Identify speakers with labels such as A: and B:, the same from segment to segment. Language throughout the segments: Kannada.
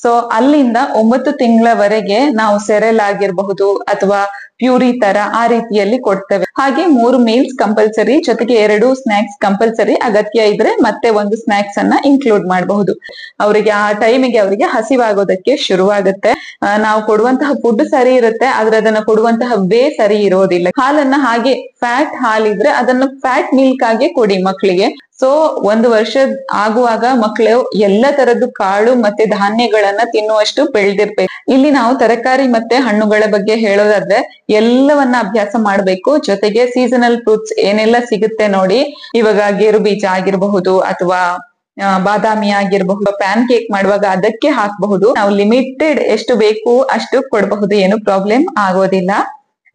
A: ಸೊ ಅಲ್ಲಿಂದ 9 ತಿಂಗಳವರೆಗೆ ನಾವು ಸೆರೆಲ್ ಆಗಿರಬಹುದು ಅಥವಾ ಪ್ಯೂರಿ ತರ ಆ ರೀತಿಯಲ್ಲಿ ಕೊಡ್ತೇವೆ. ಹಾಗೆ 3 ಮೀಲ್ಸ್ ಕಂಪಲ್ಸರಿ, ಜೊತೆಗೆ 2 ಸ್ನಾಕ್ಸ್ ಕಂಪಲ್ಸರಿ. ಅಗತ್ಯ ಇದ್ರೆ ಮತ್ತೆ ಒಂದು ಸ್ನಾಕ್ಸ್ ಅನ್ನ ಇನ್ಕ್ಲೂಡ್ ಮಾಡಬಹುದು. ಅವರಿಗೆ ಆ ಟೈಮಿಗೆ ಅವರಿಗೆ ಹಸಿವಾಗೋದಕ್ಕೆ ಶುರುವಾಗುತ್ತೆ. ನಾವು ಕೊಡುವಂತಹ ಫುಡ್ ಸರಿ ಇರುತ್ತೆ, ಆದ್ರೆ ಅದನ್ನ ಕೊಡುವಂತಹ ವೇ ಸರಿ ಇರೋದಿಲ್ಲ. ಹಾಲನ್ನ ಹಾಗೆ ಫ್ಯಾಟ್ ಹಾಲಿದ್ರೆ ಅದನ್ನ ಫ್ಯಾಟ್ ಮಿಲ್ಕ್ ಆಗಿ ಕೊಡಿ ಮಕ್ಕಳಿಗೆ. ಸೊ 1 ವರ್ಷ ಆಗುವಾಗ ಮಕ್ಕಳು ಎಲ್ಲ ತರದ್ದು ಕಾಳು ಮತ್ತೆ ಧಾನ್ಯಗಳನ್ನ ತಿನ್ನುವಷ್ಟು ಬೆಳೆದಿರ್ಬೇಕು. ಇಲ್ಲಿ ನಾವು ತರಕಾರಿ ಮತ್ತೆ ಹಣ್ಣುಗಳ ಬಗ್ಗೆ ಹೇಳೋದಾದ್ರೆ ಎಲ್ಲವನ್ನ ಅಭ್ಯಾಸ ಮಾಡ್ಬೇಕು. ಜೊತೆಗೆ ಸೀಸನಲ್ ಫ್ರೂಟ್ಸ್ ಏನೆಲ್ಲ ಸಿಗುತ್ತೆ ನೋಡಿ, ಇವಾಗ ಗೇರು ಬೀಜ ಆಗಿರಬಹುದು ಅಥವಾ ಬಾದಾಮಿ ಆಗಿರಬಹುದು, ಪ್ಯಾನ್ ಕೇಕ್ ಮಾಡುವಾಗ ಅದಕ್ಕೆ ಹಾಕಬಹುದು. ನಾವು ಲಿಮಿಟೆಡ್ ಎಷ್ಟು ಬೇಕು ಅಷ್ಟು ಕೊಡಬಹುದು, ಏನು ಪ್ರಾಬ್ಲಮ್ ಆಗೋದಿಲ್ಲ.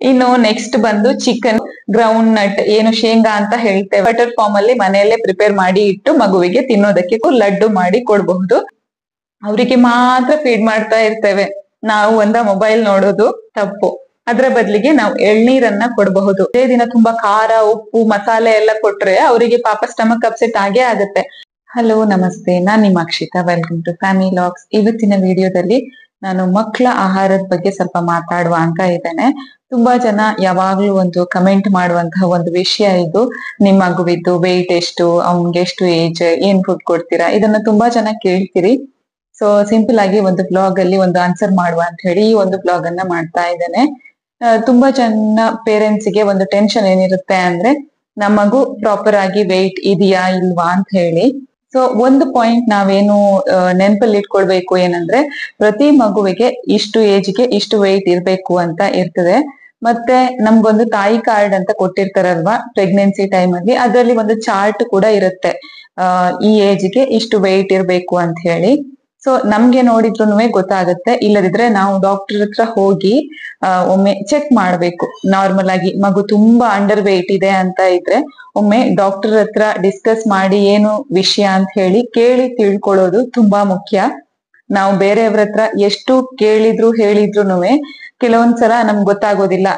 A: ಇನ್ನು ನೆಕ್ಸ್ಟ್ ಬಂದು ಚಿಕನ್, ಗ್ರೌಂಡ್ ನಟ್ ಏನು ಶೇಂಗಾ ಅಂತ ಹೇಳ್ತೇವೆ, ಬಟರ್ ಫಾರ್ಮ್ ಅಲ್ಲಿ ಮನೆಯಲ್ಲೇ ಪ್ರಿಪೇರ್ ಮಾಡಿ ಇಟ್ಟು ಮಗುವಿಗೆ ತಿನ್ನೋದಕ್ಕೆ ಲಡ್ಡು ಮಾಡಿ ಕೊಡಬಹುದು. ಅವರಿಗೆ ಮಾತ್ರ ಫೀಡ್ ಮಾಡ್ತಾ ಇರ್ತೇವೆ ನಾವು, ಮೊಬೈಲ್ ನೋಡೋದು ತಪ್ಪು. ಅದರ ಬದಲಿಗೆ ನಾವು ಎಳ್ನೀರನ್ನ ಕೊಡಬಹುದು. ಅದೇ ದಿನ ತುಂಬಾ ಖಾರ, ಉಪ್ಪು, ಮಸಾಲೆ ಎಲ್ಲ ಕೊಟ್ರೆ ಅವರಿಗೆ ಪಾಪ ಸ್ಟಮಕ್ ಅಪ್ಸೆಟ್ ಆಗೇ ಆಗುತ್ತೆ. ಹಲೋ ನಮಸ್ತೆ, ನಾನ್ ನಿಮ್ಮ Akshitha. Welcome to family logs. ಇವತ್ತಿನ ವಿಡಿಯೋದಲ್ಲಿ ನಾನು ಮಕ್ಕಳ ಆಹಾರದ ಬಗ್ಗೆ ಸ್ವಲ್ಪ ಮಾತಾಡುವ ಅಂತ ಇದ್ದೇನೆ. ತುಂಬಾ ಜನ ಯಾವಾಗ್ಲೂ ಒಂದು ಕಮೆಂಟ್ ಮಾಡುವಂತಹ ಒಂದು ವಿಷಯ ಇದು, ನಿಮ್ಮ ಮಗುವಿದ್ದು ವೆಯ್ಟ್ ಎಷ್ಟು, ಅವ್ನ್ಗೆ ಎಷ್ಟು ಏಜ್, ಏನ್ ಫುಡ್ ಕೊಡ್ತೀರಾ, ಇದನ್ನ ತುಂಬಾ ಜನ ಕೇಳ್ತೀರಿ. ಸೊ ಸಿಂಪಲ್ ಆಗಿ ಒಂದು ಬ್ಲಾಗ್ ಅಲ್ಲಿ ಒಂದು ಆನ್ಸರ್ ಮಾಡುವ ಅಂತ ಹೇಳಿ ಈ ಒಂದು ಬ್ಲಾಗ್ ಅನ್ನ ಮಾಡ್ತಾ ಇದ್ದೇನೆ. ತುಂಬಾ ಜನ ಪೇರೆಂಟ್ಸ್ ಗೆ ಒಂದು ಟೆನ್ಷನ್ ಏನಿರುತ್ತೆ ಅಂದ್ರೆ ನಮ್ಮ ಮಗು ಪ್ರಾಪರ್ ಆಗಿ ವೆಯ್ಟ್ ಇದೆಯಾ ಇಲ್ವಾ ಅಂತ ಹೇಳಿ. ಸೊ ಒಂದು ಪಾಯಿಂಟ್ ನಾವೇನು ನೆನಪಲ್ಲಿ ಇಟ್ಕೊಳ್ಬೇಕು ಏನಂದ್ರೆ, ಪ್ರತಿ ಮಗುವಿಗೆ ಇಷ್ಟು ಏಜ್ಗೆ ಇಷ್ಟು ವೆಯ್ಟ್ ಇರ್ಬೇಕು ಅಂತ ಇರ್ತದೆ. ಮತ್ತೆ ನಮ್ಗೊಂದು ತಾಯಿ ಕಾರ್ಡ್ ಅಂತ ಕೊಟ್ಟಿರ್ತಾರಲ್ವಾ ಪ್ರೆಗ್ನೆನ್ಸಿ ಟೈಮ್ ಅಲ್ಲಿ, ಅದರಲ್ಲಿ ಒಂದು ಚಾರ್ಟ್ ಕೂಡ ಇರುತ್ತೆ, ಈ ಏಜ್ಗೆ ಇಷ್ಟು ವೆಯ್ಟ್ ಇರ್ಬೇಕು ಅಂತ ಹೇಳಿ. ಸೊ ನಮ್ಗೆ ನೋಡಿದ್ರು ಗೊತ್ತಾಗುತ್ತೆ. ಇಲ್ಲದಿದ್ರೆ ನಾವು ಡಾಕ್ಟರ್ ಹತ್ರ ಹೋಗಿ ಒಮ್ಮೆ ಚೆಕ್ ಮಾಡ್ಬೇಕು. ನಾರ್ಮಲ್ ಆಗಿ ಮಗು ತುಂಬಾ ಅಂಡರ್ ವೆಯ್ಟ್ ಇದೆ ಅಂತ ಇದ್ರೆ ಒಮ್ಮೆ ಡಾಕ್ಟರ್ ಹತ್ರ ಡಿಸ್ಕಸ್ ಮಾಡಿ ಏನು ವಿಷಯ ಅಂತ ಹೇಳಿ ಕೇಳಿ ತಿಳ್ಕೊಳ್ಳೋದು ತುಂಬಾ ಮುಖ್ಯ. ನಾವು ಬೇರೆಯವ್ರ ಹತ್ರ ಎಷ್ಟು ಕೇಳಿದ್ರು ಹೇಳಿದ್ರು ಕೆಲವೊಂದ್ಸಲ ನಮ್ಗೆ ಗೊತ್ತಾಗೋದಿಲ್ಲ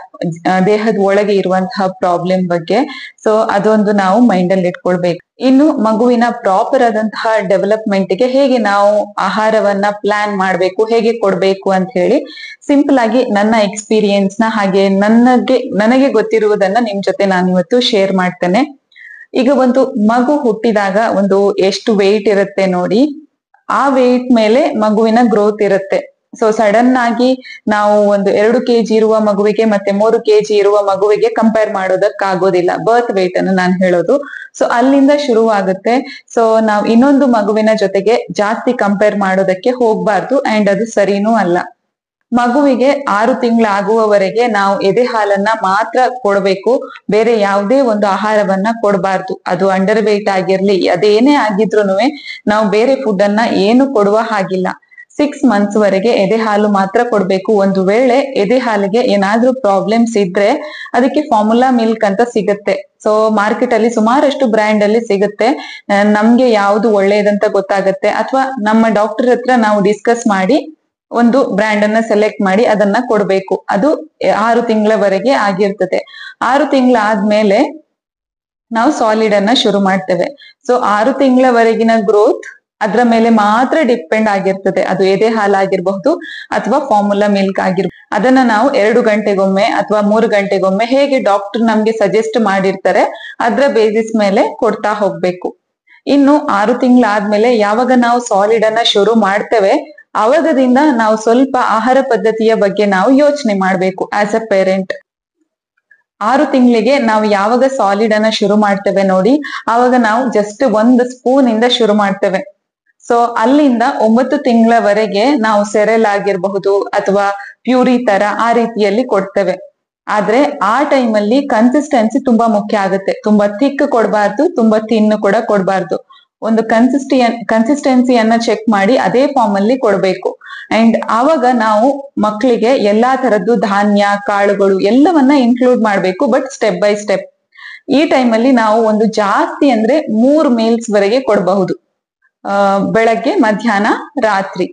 A: ದೇಹದ ಒಳಗೆ ಇರುವಂತಹ ಪ್ರಾಬ್ಲಮ್ ಬಗ್ಗೆ. ಸೊ ಅದೊಂದು ನಾವು ಮೈಂಡ್ ಅಲ್ಲಿ ಇಟ್ಕೊಳ್ಬೇಕು. ಇನ್ನು ಮಗುವಿನ ಪ್ರಾಪರ್ ಆದಂತಹ ಡೆವಲಪ್ಮೆಂಟ್ ಗೆ ಹೇಗೆ ನಾವು ಆಹಾರವನ್ನ ಪ್ಲಾನ್ ಮಾಡ್ಬೇಕು, ಹೇಗೆ ಕೊಡ್ಬೇಕು ಅಂತ ಹೇಳಿ ಸಿಂಪಲ್ ಆಗಿ ನನ್ನ ಎಕ್ಸ್ಪೀರಿಯನ್ಸ್ ನ ಹಾಗೆ ನನಗೆ ಗೊತ್ತಿರುವುದನ್ನ ನಿಮ್ ಜೊತೆ ನಾನು ಇವತ್ತು ಶೇರ್ ಮಾಡ್ತೇನೆ. ಈಗ ಒಂದು ಮಗು ಹುಟ್ಟಿದಾಗ ಒಂದು ಎಷ್ಟು ವೆಯ್ಟ್ ಇರುತ್ತೆ ನೋಡಿ, ಆ ವೆಯ್ಟ್ ಮೇಲೆ ಮಗುವಿನ ಗ್ರೋತ್ ಇರುತ್ತೆ. ಸೊ ಸಡನ್ ಆಗಿ ನಾವು ಒಂದು 2 kg ಇರುವ ಮಗುವಿಗೆ ಮತ್ತೆ 3 kg ಇರುವ ಮಗುವಿಗೆ ಕಂಪೇರ್ ಮಾಡೋದಕ್ಕಾಗೋದಿಲ್ಲ. ಬರ್ತ್ ವೆಯ್ಟ್ ಅನ್ನು ನಾನು ಹೇಳೋದು. ಸೊ ಅಲ್ಲಿಂದ ಶುರುವಾಗುತ್ತೆ. ಸೊ ನಾವು ಇನ್ನೊಂದು ಮಗುವಿನ ಜೊತೆಗೆ ಜಾಸ್ತಿ ಕಂಪೇರ್ ಮಾಡೋದಕ್ಕೆ ಹೋಗ್ಬಾರ್ದು, ಅಂಡ್ ಅದು ಸರಿನೂ ಅಲ್ಲ. ಮಗುವಿಗೆ 6 ತಿಂಗಳಾಗುವವರೆಗೆ ನಾವು ಎದೆ ಹಾಲನ್ನ ಮಾತ್ರ ಕೊಡ್ಬೇಕು, ಬೇರೆ ಯಾವುದೇ ಒಂದು ಆಹಾರವನ್ನ ಕೊಡಬಾರ್ದು. ಅದು ಅಂಡರ್ ವೆಯ್ಟ್ ಆಗಿರ್ಲಿ ಅದೇನೇ ಆಗಿದ್ರು ನಾವು ಬೇರೆ ಫುಡ್ ಅನ್ನ ಏನು ಕೊಡುವ ಹಾಗಿಲ್ಲ. 6 ಮಂತ್ಸ್ ವರೆಗೆ ಎದೆ ಹಾಲು ಮಾತ್ರ ಕೊಡ್ಬೇಕು. ಒಂದು ವೇಳೆ ಎದೆ ಹಾಲಿಗೆ ಏನಾದ್ರೂ ಪ್ರಾಬ್ಲಮ್ಸ್ ಇದ್ರೆ ಅದಕ್ಕೆ ಫಾರ್ಮುಲಾ ಮಿಲ್ಕ್ ಅಂತ ಸಿಗುತ್ತೆ. ಸೊ ಮಾರ್ಕೆಟ್ ಅಲ್ಲಿ ಸುಮಾರಷ್ಟು ಬ್ರ್ಯಾಂಡ್ ಅಲ್ಲಿ ಸಿಗುತ್ತೆ. ನಮ್ಗೆ ಯಾವ್ದು ಒಳ್ಳೇದಂತ ಗೊತ್ತಾಗತ್ತೆ, ಅಥವಾ ನಮ್ಮ ಡಾಕ್ಟರ್ ಹತ್ರ ನಾವು ಡಿಸ್ಕಸ್ ಮಾಡಿ ಒಂದು ಬ್ರ್ಯಾಂಡ್ ಅನ್ನ ಸೆಲೆಕ್ಟ್ ಮಾಡಿ ಅದನ್ನ ಕೊಡ್ಬೇಕು. ಅದು 6 ತಿಂಗಳವರೆಗೆ ಆಗಿರ್ತದೆ. 6 ತಿಂಗಳಾದ್ಮೇಲೆ ನಾವು ಸಾಲಿಡ್ ಅನ್ನ ಶುರು ಮಾಡ್ತೇವೆ. ಸೊ 6 ತಿಂಗಳವರೆಗಿನ ಗ್ರೋತ್ ಅದ್ರ ಮೇಲೆ ಮಾತ್ರ ಡಿಪೆಂಡ್ ಆಗಿರ್ತದೆ. ಅದು ಎದೆ ಹಾಲಾಗಿರ್ಬಹುದು ಅಥವಾ ಫಾರ್ಮುಲಾ ಮಿಲ್ಕ್ ಆಗಿರ್ಬಹುದು. ಅದನ್ನ ನಾವು 2 ಗಂಟೆಗೊಮ್ಮೆ ಅಥವಾ 3 ಗಂಟೆಗೊಮ್ಮೆ ಹೇಗೆ ಡಾಕ್ಟರ್ ನಮ್ಗೆ ಸಜೆಸ್ಟ್ ಮಾಡಿರ್ತಾರೆ ಅದ್ರ ಬೇಸಿಸ್ ಮೇಲೆ ಕೊಡ್ತಾ ಹೋಗ್ಬೇಕು. ಇನ್ನು 6 ತಿಂಗಳಾದ್ಮೇಲೆ ಯಾವಾಗ ನಾವು ಸಾಲಿಡ್ ಅನ್ನ ಶುರು ಮಾಡ್ತೇವೆ ಅವಾಗದಿಂದ ನಾವು ಸ್ವಲ್ಪ ಆಹಾರ ಪದ್ಧತಿಯ ಬಗ್ಗೆ ನಾವು ಯೋಚನೆ ಮಾಡ್ಬೇಕು ಆಸ್ ಅ ಪೇರೆಂಟ್. 6 ತಿಂಗಳಿಗೆ ನಾವು ಯಾವಾಗ ಸಾಲಿಡ್ ಅನ್ನ ಶುರು ಮಾಡ್ತೇವೆ ನೋಡಿ, ಆವಾಗ ನಾವು ಜಸ್ಟ್ 1 ಸ್ಪೂನ್ ಇಂದ ಶುರು ಮಾಡ್ತೇವೆ. ಸೊ ಅಲ್ಲಿಂದ 9 ತಿಂಗಳವರೆಗೆ ನಾವು ಸೆರೆಲ್ ಆಗಿರಬಹುದು ಅಥವಾ ಪ್ಯೂರಿ ತರ ಆ ರೀತಿಯಲ್ಲಿ ಕೊಡ್ತೇವೆ. ಆದ್ರೆ ಆ ಟೈಮಲ್ಲಿ ಕನ್ಸಿಸ್ಟೆನ್ಸಿ ಮುಖ್ಯ ಆಗುತ್ತೆ. ತುಂಬಾ ಥಿಕ್ ಕೊಡಬಾರ್ದು, ತುಂಬಾ ತಿನ್ನು ಕೂಡ ಕೊಡಬಾರ್ದು. ಒಂದು ಕನ್ಸಿಸ್ಟೆನ್ಸಿಯನ್ನ ಚೆಕ್ ಮಾಡಿ ಅದೇ ಫಾರ್ಮ್ ಅಲ್ಲಿ ಕೊಡ್ಬೇಕು. ಅಂಡ್ ಆವಾಗ ನಾವು ಮಕ್ಕಳಿಗೆ ಎಲ್ಲಾ ತರದ್ದು ಧಾನ್ಯ, ಕಾಳುಗಳು ಎಲ್ಲವನ್ನ ಇನ್ಕ್ಲೂಡ್ ಮಾಡ್ಬೇಕು, ಬಟ್ ಸ್ಟೆಪ್ ಬೈ ಸ್ಟೆಪ್. ಈ ಟೈಮಲ್ಲಿ ನಾವು ಒಂದು ಜಾಸ್ತಿ ಅಂದ್ರೆ 3 ಮೀಲ್ಸ್ ವರೆಗೆ ಕೊಡಬಹುದು, ಬೆಳಗ್ಗೆ, ಮಧ್ಯಾಹ್ನ, ರಾತ್ರಿ.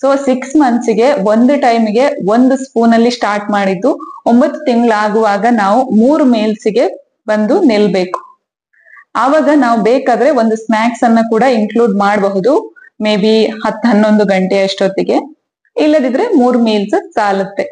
A: ಸೊ 6 ಮಂತ್ಸ್ಗೆ ಒಂದು ಟೈಮ್ಗೆ 1 ಸ್ಪೂನ್ ಅಲ್ಲಿ ಸ್ಟಾರ್ಟ್ ಮಾಡಿದ್ದು 9 ತಿಂಗಳಾಗುವಾಗ ನಾವು 3 ಮೀಲ್ಸ್ಗೆ ಬಂದು ನಿಲ್ಬೇಕು. ಆವಾಗ ನಾವು ಬೇಕಾದ್ರೆ ಒಂದು ಸ್ನಾಕ್ಸ್ ಅನ್ನ ಕೂಡ ಇನ್ಕ್ಲೂಡ್ ಮಾಡಬಹುದು. ಮೇ ಬಿ 10-11 ಗಂಟೆ ಅಷ್ಟೊತ್ತಿಗೆ. ಇಲ್ಲದಿದ್ರೆ 3 ಮೀಲ್ಸ್ ಸಾಲುತ್ತೆ.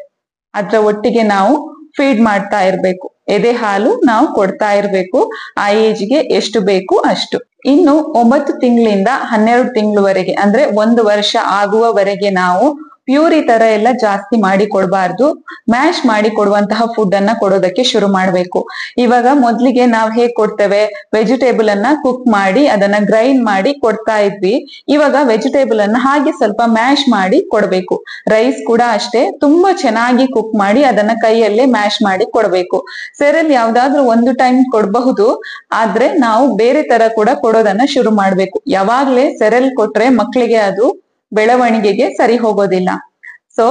A: ಅದ್ರ ಒಟ್ಟಿಗೆ ನಾವು ಫೀಡ್ ಮಾಡ್ತಾ ಇರ್ಬೇಕು. ಎದೆ ಹಾಲು ನಾವು ಕೊಡ್ತಾ ಇರ್ಬೇಕು, ಆ ಏಜ್ಗೆ ಎಷ್ಟು ಬೇಕು ಅಷ್ಟು. ಇನ್ನು 9 ತಿಂಗಳಿಂದ 12 ತಿಂಗಳವರೆಗೆ ಅಂದ್ರೆ 1 ವರ್ಷ ಆಗುವವರೆಗೆ ನಾವು ಪ್ಯೂರಿ ತರ ಎಲ್ಲ ಜಾಸ್ತಿ ಮಾಡಿ ಕೊಡಬಾರ್ದು. ಮ್ಯಾಶ್ ಮಾಡಿ ಕೊಡುವಂತಹ ಫುಡ್ ಅನ್ನ ಕೊಡೋದಕ್ಕೆ ಶುರು ಮಾಡ್ಬೇಕು. ಇವಾಗ ಮೊದ್ಲಿಗೆ ನಾವ್ ಹೇಗ್ ಕೊಡ್ತೇವೆ, ವೆಜಿಟೇಬಲ್ ಅನ್ನ ಕುಕ್ ಮಾಡಿ ಅದನ್ನ ಗ್ರೈಂಡ್ ಮಾಡಿ ಕೊಡ್ತಾ ಇದ್ವಿ. ಇವಾಗ ವೆಜಿಟೇಬಲ್ ಅನ್ನ ಹಾಗೆ ಸ್ವಲ್ಪ ಮ್ಯಾಶ್ ಮಾಡಿ ಕೊಡ್ಬೇಕು. ರೈಸ್ ಕೂಡ ಅಷ್ಟೇ, ತುಂಬಾ ಚೆನ್ನಾಗಿ ಕುಕ್ ಮಾಡಿ ಅದನ್ನ ಕೈಯಲ್ಲೇ ಮ್ಯಾಶ್ ಮಾಡಿ ಕೊಡ್ಬೇಕು. ಸೆರೆಲ್ ಯಾವ್ದಾದ್ರು ಒಂದು ಟೈಮ್ ಕೊಡಬಹುದು, ಆದ್ರೆ ನಾವು ಬೇರೆ ತರ ಕೂಡ ಕೊಡೋದನ್ನ ಶುರು ಮಾಡ್ಬೇಕು. ಯಾವಾಗ್ಲೇ ಸೆರೆಲ್ ಕೊಟ್ರೆ ಮಕ್ಕಳಿಗೆ ಅದು ಬೆಳವಣಿಗೆಗೆ ಸರಿ ಹೋಗೋದಿಲ್ಲ. ಸೊ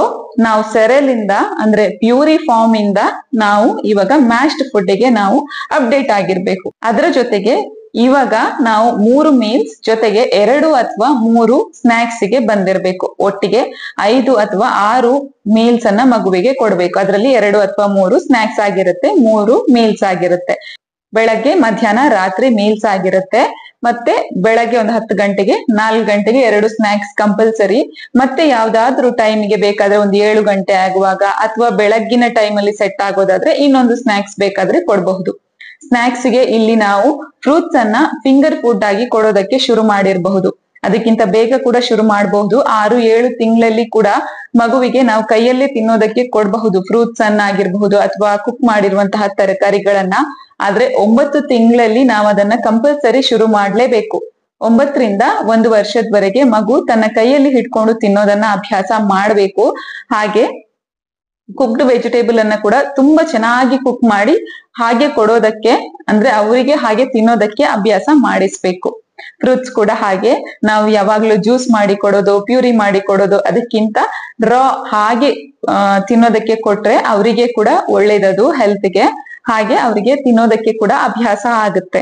A: ನಾವು ಸೆರೆಲ್ ಇಂದ ಅಂದ್ರೆ ಪ್ಯೂರಿ ಫಾರ್ಮ್ ಇಂದ ನಾವು ಇವಾಗ ಮ್ಯಾಶ್ಡ್ ಫುಡ್ ಗೆ ನಾವು ಅಪ್ಡೇಟ್ ಆಗಿರ್ಬೇಕು. ಅದರ ಜೊತೆಗೆ ಇವಾಗ ನಾವು 3 ಮೀಲ್ಸ್ ಜೊತೆಗೆ 2 ಅಥವಾ 3 ಸ್ನಾಕ್ಸ್ ಗೆ ಬಂದಿರ್ಬೇಕು. ಒಟ್ಟಿಗೆ 5 ಅಥವಾ 6 ಮೀಲ್ಸ್ ಅನ್ನ ಮಗುವಿಗೆ ಕೊಡ್ಬೇಕು. ಅದರಲ್ಲಿ 2 ಅಥವಾ 3 ಸ್ನಾಕ್ಸ್ ಆಗಿರುತ್ತೆ, 3 ಮೀಲ್ಸ್ ಆಗಿರುತ್ತೆ. ಬೆಳಗ್ಗೆ, ಮಧ್ಯಾಹ್ನ, ರಾತ್ರಿ ಮೀಲ್ಸ್ ಆಗಿರುತ್ತೆ. ಮತ್ತೆ ಬೆಳಗ್ಗೆ ಒಂದು 10 ಗಂಟೆಗೆ, 4 ಗಂಟೆಗೆ 2 ಸ್ನಾಕ್ಸ್ ಕಂಪಲ್ಸರಿ. ಮತ್ತೆ ಯಾವ್ದಾದ್ರು ಟೈಮ್ಗೆ ಬೇಕಾದ್ರೆ ಒಂದು 7 ಗಂಟೆ ಆಗುವಾಗ ಅಥವಾ ಬೆಳಗ್ಗಿನ ಟೈಮ್ ಅಲ್ಲಿ ಸೆಟ್ ಆಗೋದಾದ್ರೆ ಇನ್ನೊಂದು ಸ್ನಾಕ್ಸ್ ಬೇಕಾದ್ರೆ ಕೊಡಬಹುದು. ಸ್ನಾಕ್ಸ್ ಗೆ ಇಲ್ಲಿ ನಾವು ಫ್ರೂಟ್ಸ್ ಅನ್ನ ಫಿಂಗರ್ ಫುಡ್ ಆಗಿ ಕೊಡೋದಕ್ಕೆ ಶುರು ಮಾಡಿರಬಹುದು. ಅದಕ್ಕಿಂತ ಬೇಗ ಕೂಡ ಶುರು ಮಾಡಬಹುದು. 6-7 ತಿಂಗಳಲ್ಲಿ ಕೂಡ ಮಗುವಿಗೆ ನಾವು ಕೈಯಲ್ಲೇ ತಿನ್ನೋದಕ್ಕೆ ಕೊಡಬಹುದು, ಫ್ರೂಟ್ಸ್ ಅನ್ನ ಆಗಿರಬಹುದು ಅಥವಾ ಕುಕ್ ಮಾಡಿರುವಂತಹ ತರಕಾರಿಗಳನ್ನ. ಆದ್ರೆ 9 ತಿಂಗಳಲ್ಲಿ ನಾವು ಅದನ್ನ ಕಂಪಲ್ಸರಿ ಶುರು ಮಾಡ್ಲೇಬೇಕು. 9ರಿಂದ 1 ವರ್ಷದವರೆಗೆ ಮಗು ತನ್ನ ಕೈಯಲ್ಲಿ ಹಿಡ್ಕೊಂಡು ತಿನ್ನೋದನ್ನ ಅಭ್ಯಾಸ ಮಾಡ್ಬೇಕು. ಹಾಗೆ ಕುಕ್ಡ್ ವೆಜಿಟೇಬಲ್ ಅನ್ನ ಕೂಡ ತುಂಬಾ ಚೆನ್ನಾಗಿ ಕುಕ್ ಮಾಡಿ ಹಾಗೆ ಕೊಡೋದಕ್ಕೆ, ಅಂದ್ರೆ ಅವರಿಗೆ ಹಾಗೆ ತಿನ್ನೋದಕ್ಕೆ ಅಭ್ಯಾಸ ಮಾಡಿಸ್ಬೇಕು. ಫ್ರೂಟ್ಸ್ ಕೂಡ ಹಾಗೆ ನಾವು ಯಾವಾಗ್ಲೂ ಜ್ಯೂಸ್ ಮಾಡಿ ಕೊಡೋದು, ಪ್ಯೂರಿ ಮಾಡಿ ಕೊಡೋದು, ಅದಕ್ಕಿಂತ ರಾ ಹಾಗೆ ತಿನ್ನೋದಕ್ಕೆ ಕೊಟ್ರೆ ಅವರಿಗೆ ಕೂಡ ಒಳ್ಳೇದದು ಹೆಲ್ತ್ಗೆ. ಹಾಗೆ ಅವರಿಗೆ ತಿನ್ನೋದಕ್ಕೆ ಕೂಡ ಅಭ್ಯಾಸ ಆಗುತ್ತೆ.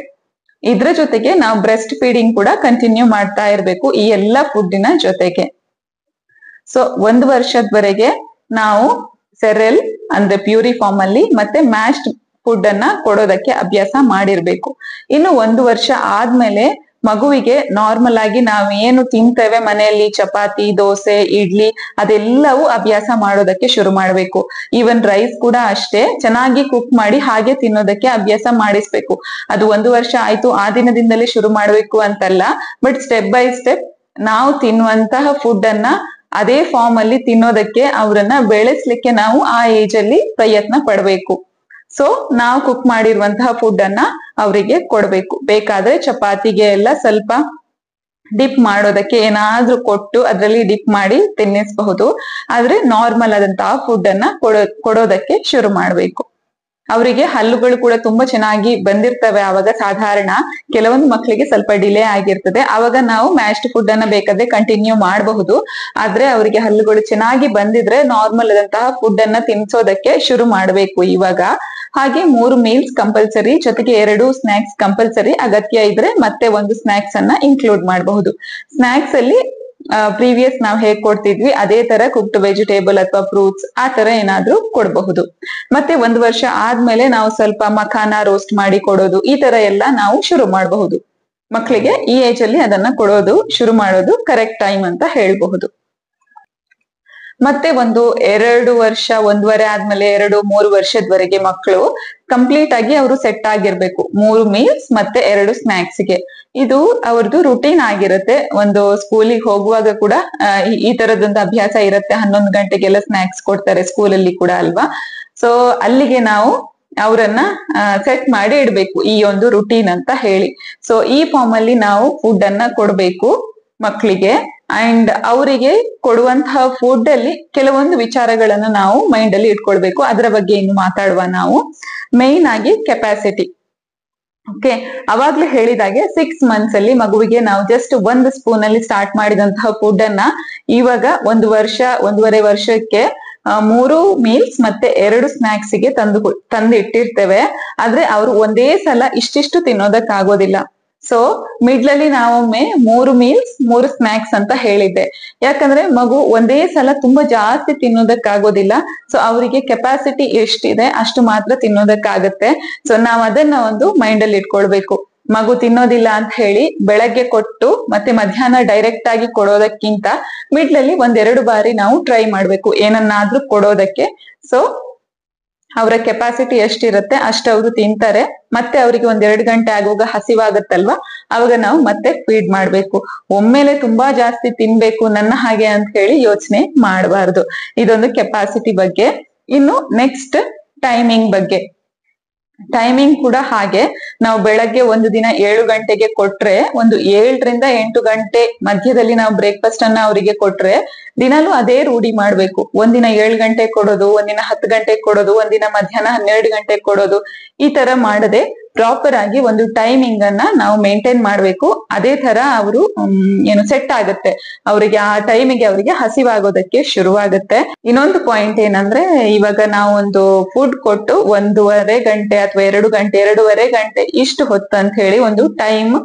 A: ಇದ್ರ ಜೊತೆಗೆ ನಾವು ಬ್ರೆಸ್ಟ್ ಫೀಡಿಂಗ್ ಕೂಡ ಕಂಟಿನ್ಯೂ ಮಾಡ್ತಾ ಇರ್ಬೇಕು ಈ ಎಲ್ಲಾ ಫುಡ್ಡಿನ ಜೊತೆಗೆ. ಸೊ 1 ವರ್ಷದವರೆಗೆ ನಾವು ಸೆರೆಲ್ ಅಂದ್ರೆ ಪ್ಯೂರಿ ಫಾರ್ಮ್ ಅಲ್ಲಿ ಮತ್ತೆ ಮ್ಯಾಶ್ಡ್ ಫುಡ್ ಅನ್ನ ಕೊಡೋದಕ್ಕೆ ಅಭ್ಯಾಸ ಮಾಡಿರ್ಬೇಕು. ಇನ್ನು 1 ವರ್ಷ ಆದ್ಮೇಲೆ ಮಗುವಿಗೆ ನಾರ್ಮಲ್ ಆಗಿ ನಾವ್ ಏನು ತಿಂತೇವೆ ಮನೆಯಲ್ಲಿ, ಚಪಾತಿ, ದೋಸೆ, ಇಡ್ಲಿ, ಅದೆಲ್ಲವೂ ಅಭ್ಯಾಸ ಮಾಡೋದಕ್ಕೆ ಶುರು ಮಾಡ್ಬೇಕು. ಈವನ್ ರೈಸ್ ಕೂಡ ಅಷ್ಟೇ, ಚೆನ್ನಾಗಿ ಕುಕ್ ಮಾಡಿ ಹಾಗೆ ತಿನ್ನೋದಕ್ಕೆ ಅಭ್ಯಾಸ ಮಾಡಿಸ್ಬೇಕು. ಅದು 1 ವರ್ಷ ಆಯ್ತು ಆ ದಿನದಿಂದಲೇ ಶುರು ಮಾಡ್ಬೇಕು ಅಂತಲ್ಲ, ಬಟ್ ಸ್ಟೆಪ್ ಬೈ ಸ್ಟೆಪ್ ನಾವು ತಿನ್ನುವಂತಹ ಫುಡ್ ಅನ್ನ ಅದೇ ಫಾರ್ಮ್ ಅಲ್ಲಿ ತಿನ್ನೋದಕ್ಕೆ ಅವರನ್ನ ಬೆಳೆಸ್ಲಿಕ್ಕೆ ನಾವು ಆ ಏಜ್ ಅಲ್ಲಿ ಪ್ರಯತ್ನ ಪಡ್ಬೇಕು. ಸೊ ನಾವು ಕುಕ್ ಮಾಡಿರುವಂತಹ ಫುಡ್ ಅನ್ನ ಅವರಿಗೆ ಕೊಡ್ಬೇಕು. ಬೇಕಾದ್ರೆ ಚಪಾತಿಗೆ ಎಲ್ಲ ಸ್ವಲ್ಪ ಡಿಪ್ ಮಾಡೋದಕ್ಕೆ ಏನಾದ್ರೂ ಕೊಟ್ಟು ಅದರಲ್ಲಿ ಡಿಪ್ ಮಾಡಿ ತಿನ್ನಿಸಬಹುದು. ಆದ್ರೆ ನಾರ್ಮಲ್ ಆದಂತಹ ಫುಡ್ ಅನ್ನ ಕೊಡೋದಕ್ಕೆ ಶುರು ಮಾಡ್ಬೇಕು. ಅವರಿಗೆ ಹಲ್ಲುಗಳು ಕೂಡ ತುಂಬಾ ಚೆನ್ನಾಗಿ ಬಂದಿರ್ತವೆ ಆವಾಗ. ಸಾಧಾರಣ ಕೆಲವೊಂದು ಮಕ್ಕಳಿಗೆ ಸ್ವಲ್ಪ ಡಿಲೇ ಆಗಿರ್ತದೆ, ಆವಾಗ ನಾವು ಮ್ಯಾಶ್ಡ್ ಫುಡ್ ಅನ್ನ ಬೇಕಾದ್ರೆ ಕಂಟಿನ್ಯೂ ಮಾಡಬಹುದು. ಆದ್ರೆ ಅವರಿಗೆ ಹಲ್ಲುಗಳು ಚೆನ್ನಾಗಿ ಬಂದಿದ್ರೆ ನಾರ್ಮಲ್ ಆದಂತಹ ಫುಡ್ ಅನ್ನ ತಿನ್ಸೋದಕ್ಕೆ ಶುರು ಮಾಡ್ಬೇಕು ಇವಾಗ. ಹಾಗೆ 3 ಮೀಲ್ಸ್ ಕಂಪಲ್ಸರಿ, ಜೊತೆಗೆ 2 ಸ್ನಾಕ್ಸ್ ಕಂಪಲ್ಸರಿ. ಅಗತ್ಯ ಇದ್ರೆ ಮತ್ತೆ 1 ಸ್ನಾಕ್ಸ್ ಅನ್ನ ಇನ್ಕ್ಲೂಡ್ ಮಾಡಬಹುದು. ಸ್ನಾಕ್ಸ್ ಅಲ್ಲಿ ಪ್ರೀವಿಯಸ್ ನಾವು ಹೇಗ್ ಕೊಡ್ತಿದ್ವಿ ಅದೇ ತರ ಕುಕ್ಡ್ ವೆಜಿಟೇಬಲ್ ಅಥವಾ ಫ್ರೂಟ್ಸ್ ಆ ತರ ಏನಾದ್ರೂ ಕೊಡಬಹುದು. ಮತ್ತೆ 1 ವರ್ಷ ಆದ್ಮೇಲೆ ನಾವು ಸ್ವಲ್ಪ ಮಖಾನ ರೋಸ್ಟ್ ಮಾಡಿ ಕೊಡೋದು, ಈ ತರ ಎಲ್ಲ ನಾವು ಶುರು ಮಾಡಬಹುದು. ಮಕ್ಕಳಿಗೆ ಈ ಏಜ್ ಅಲ್ಲಿ ಅದನ್ನ ಕೊಡೋದು ಶುರು ಮಾಡೋದು ಕರೆಕ್ಟ್ ಟೈಮ್ ಅಂತ ಹೇಳ್ಬಹುದು. ಮತ್ತೆ 1-2 ವರ್ಷ, 1.5 ಆದ್ಮೇಲೆ 2-3 ವರ್ಷದವರೆಗೆ ಮಕ್ಕಳು ಕಂಪ್ಲೀಟ್ ಆಗಿ ಅವರು ಸೆಟ್ ಆಗಿರ್ಬೇಕು. 3 ಮೀಲ್ಸ್ ಮತ್ತೆ 2 ಸ್ನಾಕ್ಸ್ ಗೆ. ಇದು ಅವ್ರದ್ದು ರುಟೀನ್ ಆಗಿರುತ್ತೆ. ಒಂದು ಸ್ಕೂಲಿಗೆ ಹೋಗುವಾಗ ಕೂಡ ಈ ತರದೊಂದು ಅಭ್ಯಾಸ ಇರುತ್ತೆ. 11 ಗಂಟೆಗೆಲ್ಲ ಸ್ನಾಕ್ಸ್ ಕೊಡ್ತಾರೆ ಸ್ಕೂಲಲ್ಲಿ ಕೂಡ ಅಲ್ವಾ. ಸೊ ಅಲ್ಲಿಗೆ ನಾವು ಅವರನ್ನ ಸೆಟ್ ಮಾಡಿ ಇಡ್ಬೇಕು, ಈ ಒಂದು ರುಟೀನ್ ಅಂತ ಹೇಳಿ. ಸೊ ಈ ಫಾರ್ಮ್ ಅಲ್ಲಿ ನಾವು ಫುಡ್ ಅನ್ನ ಕೊಡ್ಬೇಕು ಮಕ್ಕಳಿಗೆ. ಅಂಡ್ ಅವರಿಗೆ ಕೊಡುವಂತಹ ಫುಡ್ ಅಲ್ಲಿ ಕೆಲವೊಂದು ವಿಚಾರಗಳನ್ನ ನಾವು ಮೈಂಡ್ ಅಲ್ಲಿ ಇಟ್ಕೊಳ್ಬೇಕು. ಅದರ ಬಗ್ಗೆ ಇನ್ನು ಮಾತಾಡುವ ನಾವು. ಮೇನ್ ಆಗಿ ಕೆಪಾಸಿಟಿ. ಓಕೆ, ಅವಾಗ್ಲೇ ಹೇಳಿದಾಗೆ 6 ಮಂತ್ಸ್ ಅಲ್ಲಿ ಮಗುವಿಗೆ ನಾವು ಜಸ್ಟ್ 1 ಸ್ಪೂನ್ ಅಲ್ಲಿ ಸ್ಟಾರ್ಟ್ ಮಾಡಿದಂತಹ ಫುಡ್ ಅನ್ನ ಇವಾಗ 1 ವರ್ಷ, 1.5 ವರ್ಷಕ್ಕೆ 3 ಮೀಲ್ಸ್ ಮತ್ತೆ 2 ಸ್ನಾಕ್ಸ್ ಗೆ ತಂದು ಇಟ್ಟಿರ್ತೇವೆ. ಆದ್ರೆ ಅವರು ಒಂದೇ ಸಲ ಇಷ್ಟಿಷ್ಟು ತಿನ್ನೋದಕ್ಕಾಗೋದಿಲ್ಲ. ಸೊ ಮಿಡ್ಲಲ್ಲಿ ನಾವೊಮ್ಮೆ 3 ಮೀಲ್ಸ್ 3 ಸ್ನಾಕ್ಸ್ ಅಂತ ಹೇಳಿದ್ದೆ. ಯಾಕಂದ್ರೆ ಮಗು ಒಂದೇ ಸಲ ತುಂಬಾ ಜಾಸ್ತಿ ತಿನ್ನೋದಕ್ಕಾಗೋದಿಲ್ಲ. ಸೊ ಅವರಿಗೆ ಕೆಪಾಸಿಟಿ ಎಷ್ಟಿದೆ ಅಷ್ಟು ಮಾತ್ರ ತಿನ್ನೋದಕ್ಕಾಗತ್ತೆ. ಸೊ ನಾವ್ ಅದನ್ನ ಒಂದು ಮೈಂಡ್ ಅಲ್ಲಿ ಇಟ್ಕೊಳ್ಬೇಕು. ಮಗು ತಿನ್ನೋದಿಲ್ಲ ಅಂತ ಹೇಳಿ ಬೆಳಗ್ಗೆ ಕೊಟ್ಟು ಮತ್ತೆ ಮಧ್ಯಾಹ್ನ ಡೈರೆಕ್ಟ್ ಆಗಿ ಕೊಡೋದಕ್ಕಿಂತ ಮಿಡ್ಲಲ್ಲಿ ಒಂದೆರಡು ಬಾರಿ ನಾವು ಟ್ರೈ ಮಾಡ್ಬೇಕು ಏನನ್ನಾದ್ರೂ ಕೊಡೋದಕ್ಕೆ. ಸೊ ಅವರ ಕೆಪಾಸಿಟಿ ಎಷ್ಟಿರುತ್ತೆ ಅಷ್ಟು ಅವರು ತಿಂತಾರೆ. ಮತ್ತೆ ಅವರಿಗೆ 1-2 ಗಂಟೆ ಆಗುವಾಗ ಹಸಿವಾಗತ್ತಲ್ವಾ, ಅವಾಗ ನಾವು ಮತ್ತೆ ಫೀಡ್ ಮಾಡ್ಬೇಕು. ಒಮ್ಮೆಲೆ ತುಂಬಾ ಜಾಸ್ತಿ ತಿನ್ಬೇಕು ನನ್ನ ಹಾಗೆ ಅಂತ ಹೇಳಿ ಯೋಚನೆ ಮಾಡಬಾರ್ದು. ಇದೊಂದು ಕೆಪಾಸಿಟಿ ಬಗ್ಗೆ. ಇನ್ನು ನೆಕ್ಸ್ಟ್ ಟೈಮಿಂಗ್ ಬಗ್ಗೆ. ಟೈಮಿಂಗ್ ಕೂಡ ಹಾಗೆ, ನಾವು ಬೆಳಗ್ಗೆ ಒಂದು ದಿನ 7 ಗಂಟೆಗೆ ಕೊಟ್ರೆ ಒಂದು 7 ರಿಂದ 8 ಗಂಟೆ ಮಧ್ಯದಲ್ಲಿ ನಾವು ಬ್ರೇಕ್ಫಾಸ್ಟ್ ಅನ್ನ ಅವರಿಗೆ ಕೊಟ್ರೆ ದಿನಾಲೂ ಅದೇ ರೂಢಿ ಮಾಡ್ಬೇಕು. ಒಂದಿನ 7 ಗಂಟೆ ಕೊಡೋದು, ಒಂದಿನ 10 ಗಂಟೆ ಕೊಡೋದು, ಒಂದಿನ ಮಧ್ಯಾಹ್ನ 12 ಗಂಟೆ ಕೊಡೋದು, ಈ ತರ ಮಾಡದೆ ಪ್ರಾಪರ್ ಆಗಿ ಒಂದು ಟೈಮಿಂಗ್ ಅನ್ನ ನಾವು ಮೇಂಟೈನ್ ಮಾಡ್ಬೇಕು. ಅದೇ ತರ ಅವರು ಏನು ಸೆಟ್ ಆಗುತ್ತೆ, ಅವರಿಗೆ ಆ ಟೈಮಿಗೆ ಅವರಿಗೆ ಹಸಿವಾಗೋದಕ್ಕೆ ಶುರುವಾಗುತ್ತೆ. ಇನ್ನೊಂದು ಪಾಯಿಂಟ್ ಏನಂದ್ರೆ, ಇವಾಗ ನಾವು ಒಂದು ಫುಡ್ ಕೊಟ್ಟು 1.5 ಗಂಟೆ ಅಥವಾ 2 ಗಂಟೆ 2.5 ಗಂಟೆ ಇಷ್ಟು ಹೊತ್ತು ಅಂತ ಹೇಳಿ ಒಂದು ಟೈಮ್